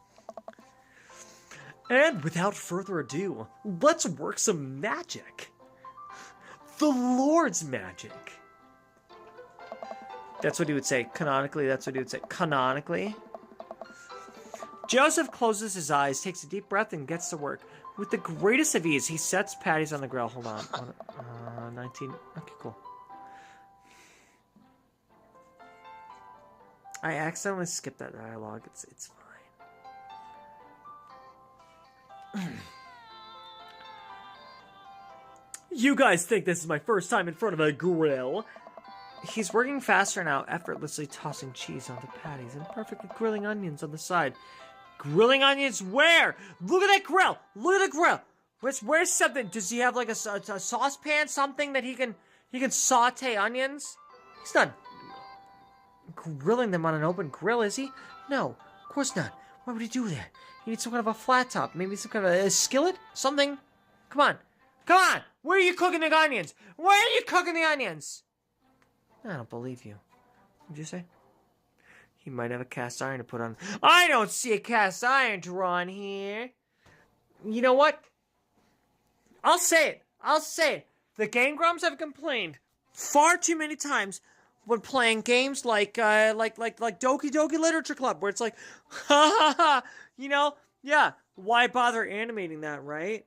And without further ado, let's work some magic. The Lord's magic. That's what he would say. Canonically, that's what he would say. Canonically. Joseph closes his eyes, takes a deep breath, and gets to work. With the greatest of ease, he sets patties on the grill. Hold on. 19. Okay, cool. I accidentally skipped that dialogue. It's fine. You guys think this is my first time in front of a grill? He's working faster now, effortlessly tossing cheese onto patties and perfectly grilling onions on the side. Grilling onions where? Look at that grill! Look at the grill! Where's something? Does he have like a saucepan, something that he can saute onions? He's not grilling them on an open grill, is he? No, of course not. Why would he do that? He needs some kind of a flat top, maybe some kind of a skillet, something. Come on, come on! Where are you cooking the onions? Where are you cooking the onions? I don't believe you. What'd you say? He might have a cast iron to put on. I don't see a cast iron drawn here. You know what? I'll say it. I'll say it. The Game Grumps have complained far too many times when playing games like Doki Doki Literature Club, where it's like, ha ha ha, you know? Yeah, why bother animating that, right?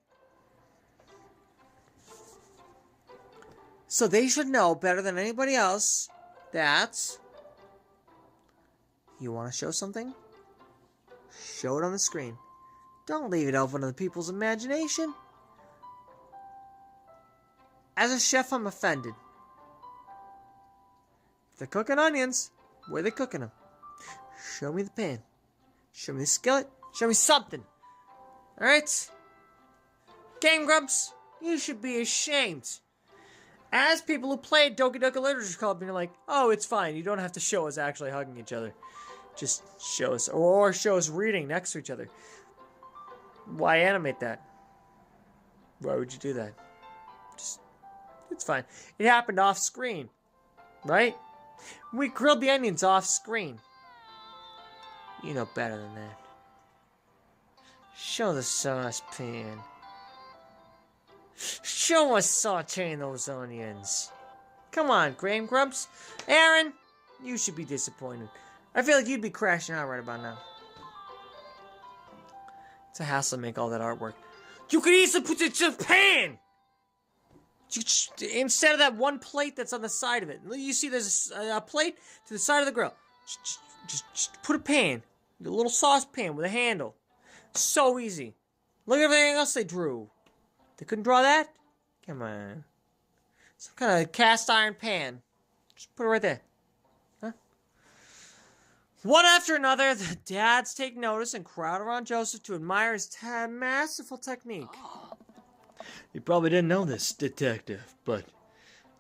So they should know better than anybody else that you want to show something? Show it on the screen. Don't leave it open to the people's imagination. As a chef, I'm offended. If they're cooking onions, where are they cooking them? Show me the pan. Show me the skillet. Show me something. Alright? Game Grumps, you should be ashamed. As people who played Doki Doki Literature Club, and you're like, oh, it's fine. You don't have to show us actually hugging each other. Just show us, or show us reading next to each other. Why animate that? Why would you do that? Just, it's fine. It happened off screen, right? We grilled the onions off screen. You know better than that. Show the saucepan. Show us sauteing those onions. Come on, Game Grumps. Aaron, you should be disappointed. I feel like you'd be crashing out right about now. It's a hassle to make all that artwork. You could easily put it in a pan! Instead of that one plate that's on the side of it. You see there's a plate to the side of the grill. Just put a pan. A little saucepan with a handle. So easy. Look at everything else they drew. They couldn't draw that? Come on. Some kind of cast iron pan. Just put it right there. Huh? One after another, the dads take notice and crowd around Joseph to admire his masterful technique. You probably didn't know this, detective, but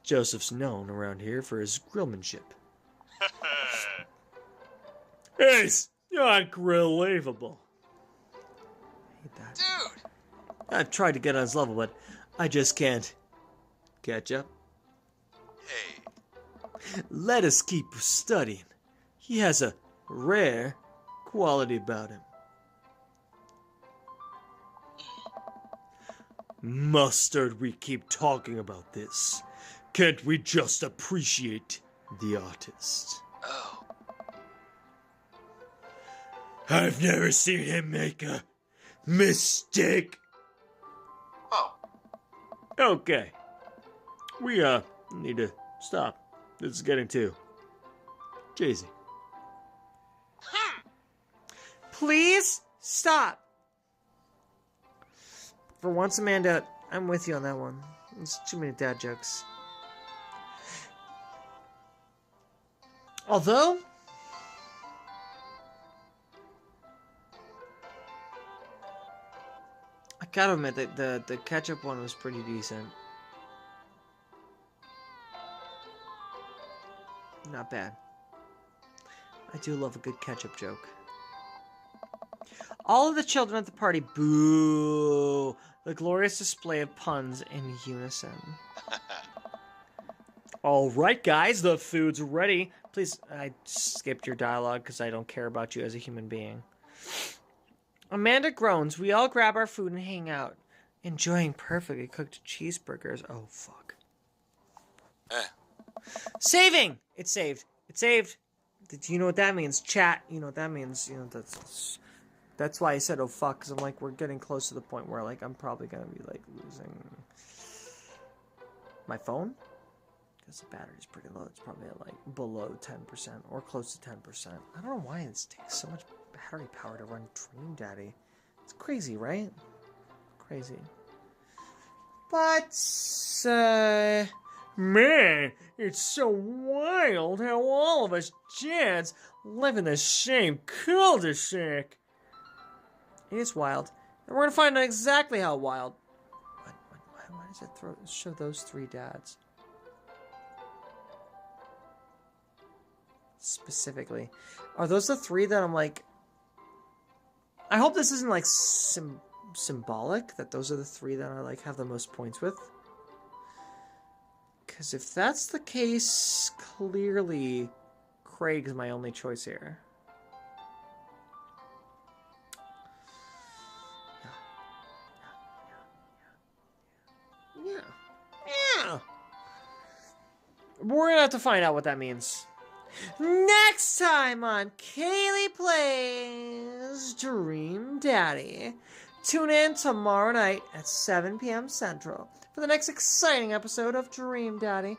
Joseph's known around here for his grillmanship. It's unbelievable. I hate that. Dude! I've tried to get on his level, but I just can't catch up. Hey. Let us keep studying. He has a rare quality about him. Mustard, we keep talking about this. Can't we just appreciate the artist? Oh. I've never seen him make a mistake. Oh. Okay. We, need to stop. This is getting too cheesy. Please stop. For once, Amanda, I'm with you on that one. It's too many dad jokes. Although, I gotta admit that the ketchup one was pretty decent. Not bad. I do love a good ketchup joke. All of the children at the party boo the glorious display of puns in unison. All right, guys, the food's ready. Please, I skipped your dialogue because I don't care about you as a human being. Amanda groans. We all grab our food and hang out, enjoying perfectly cooked cheeseburgers. Oh, fuck. Saving! It's saved. It's saved. Do you know what that means? Chat, you know what that means. You know, that's why I said, oh, fuck, because I'm like, we're getting close to the point where, like, I'm probably going to be, like, losing my phone. Because the battery's pretty low. It's probably at, like, below 10% or close to 10%. I don't know why it takes so much battery power to run Dream Daddy. It's crazy, right? Crazy. But, Man, it's so wild how all of us Jads live in the same cul-de-sac. it is wild. And we're going to find out exactly how wild. Why does it show those three dads? Specifically. Are those the three that I'm like... I hope this isn't like symbolic, that those are the three that I like have the most points with. Because if that's the case, clearly Craig's my only choice here. Yeah. We're going to have to find out what that means. Next time on Kayleigh Plays Dream Daddy. Tune in tomorrow night at 7 p.m. Central for the next exciting episode of Dream Daddy.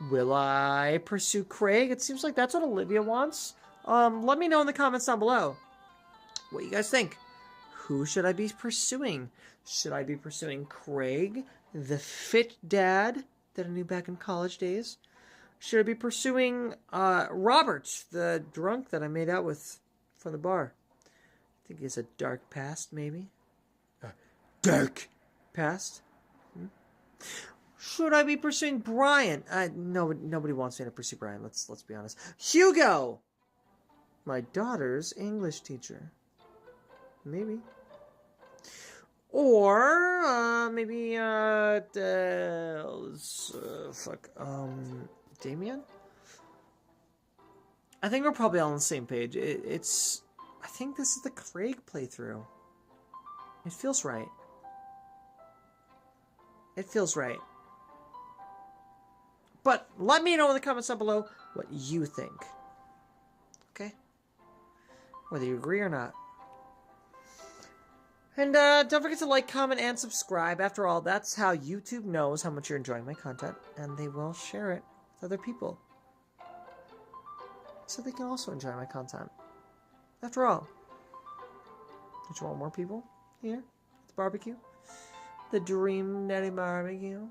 Will I pursue Craig? It seems like that's what Olivia wants. Let me know in the comments down below what you guys think. Who should I be pursuing? Should I be pursuing Craig, the fit dad that I knew back in college days? Should I be pursuing Robert, the drunk that I made out with from the bar? I think he has a dark past, maybe. Dark past? Should I be pursuing Brian? Nobody wants me to pursue Brian. Let's be honest. Hugo, my daughter's English teacher. Maybe. Or maybe Damien? I think we're probably all on the same page. I think this is the Craig playthrough. It feels right. It feels right. But let me know in the comments down below what you think. Okay? Whether you agree or not. And don't forget to like, comment, and subscribe. After all, that's how YouTube knows how much you're enjoying my content. And they will share it with other people. So they can also enjoy my content. After all. Don't you want more people here at the barbecue? The Dream Daddy barbecue.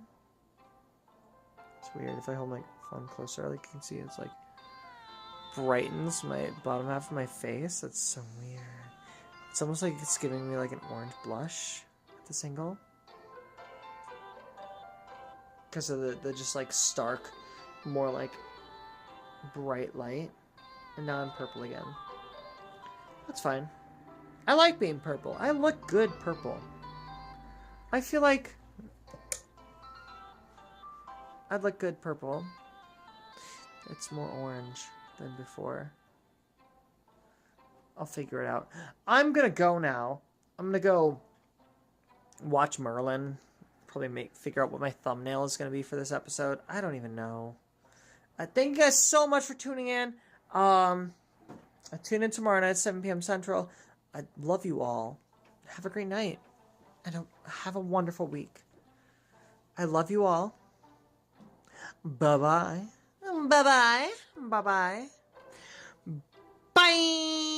It's weird. If I hold my phone closer, like you can see it's like brightens my bottom half of my face. That's so weird. It's almost like it's giving me like an orange blush at this angle. Because of the just like stark, more like bright light. And now I'm purple again. That's fine. I like being purple. I look good purple. I feel like I'd look good purple. It's more orange than before. I'll figure it out. I'm gonna go now. I'm gonna go watch Merlin. Probably figure out what my thumbnail is gonna be for this episode. I don't even know. Thank you guys so much for tuning in. Tune in tomorrow night at 7 p.m. Central. I love you all. Have a great night. And have a wonderful week. I love you all. Bye-bye. Bye-bye. Bye-bye. Bye.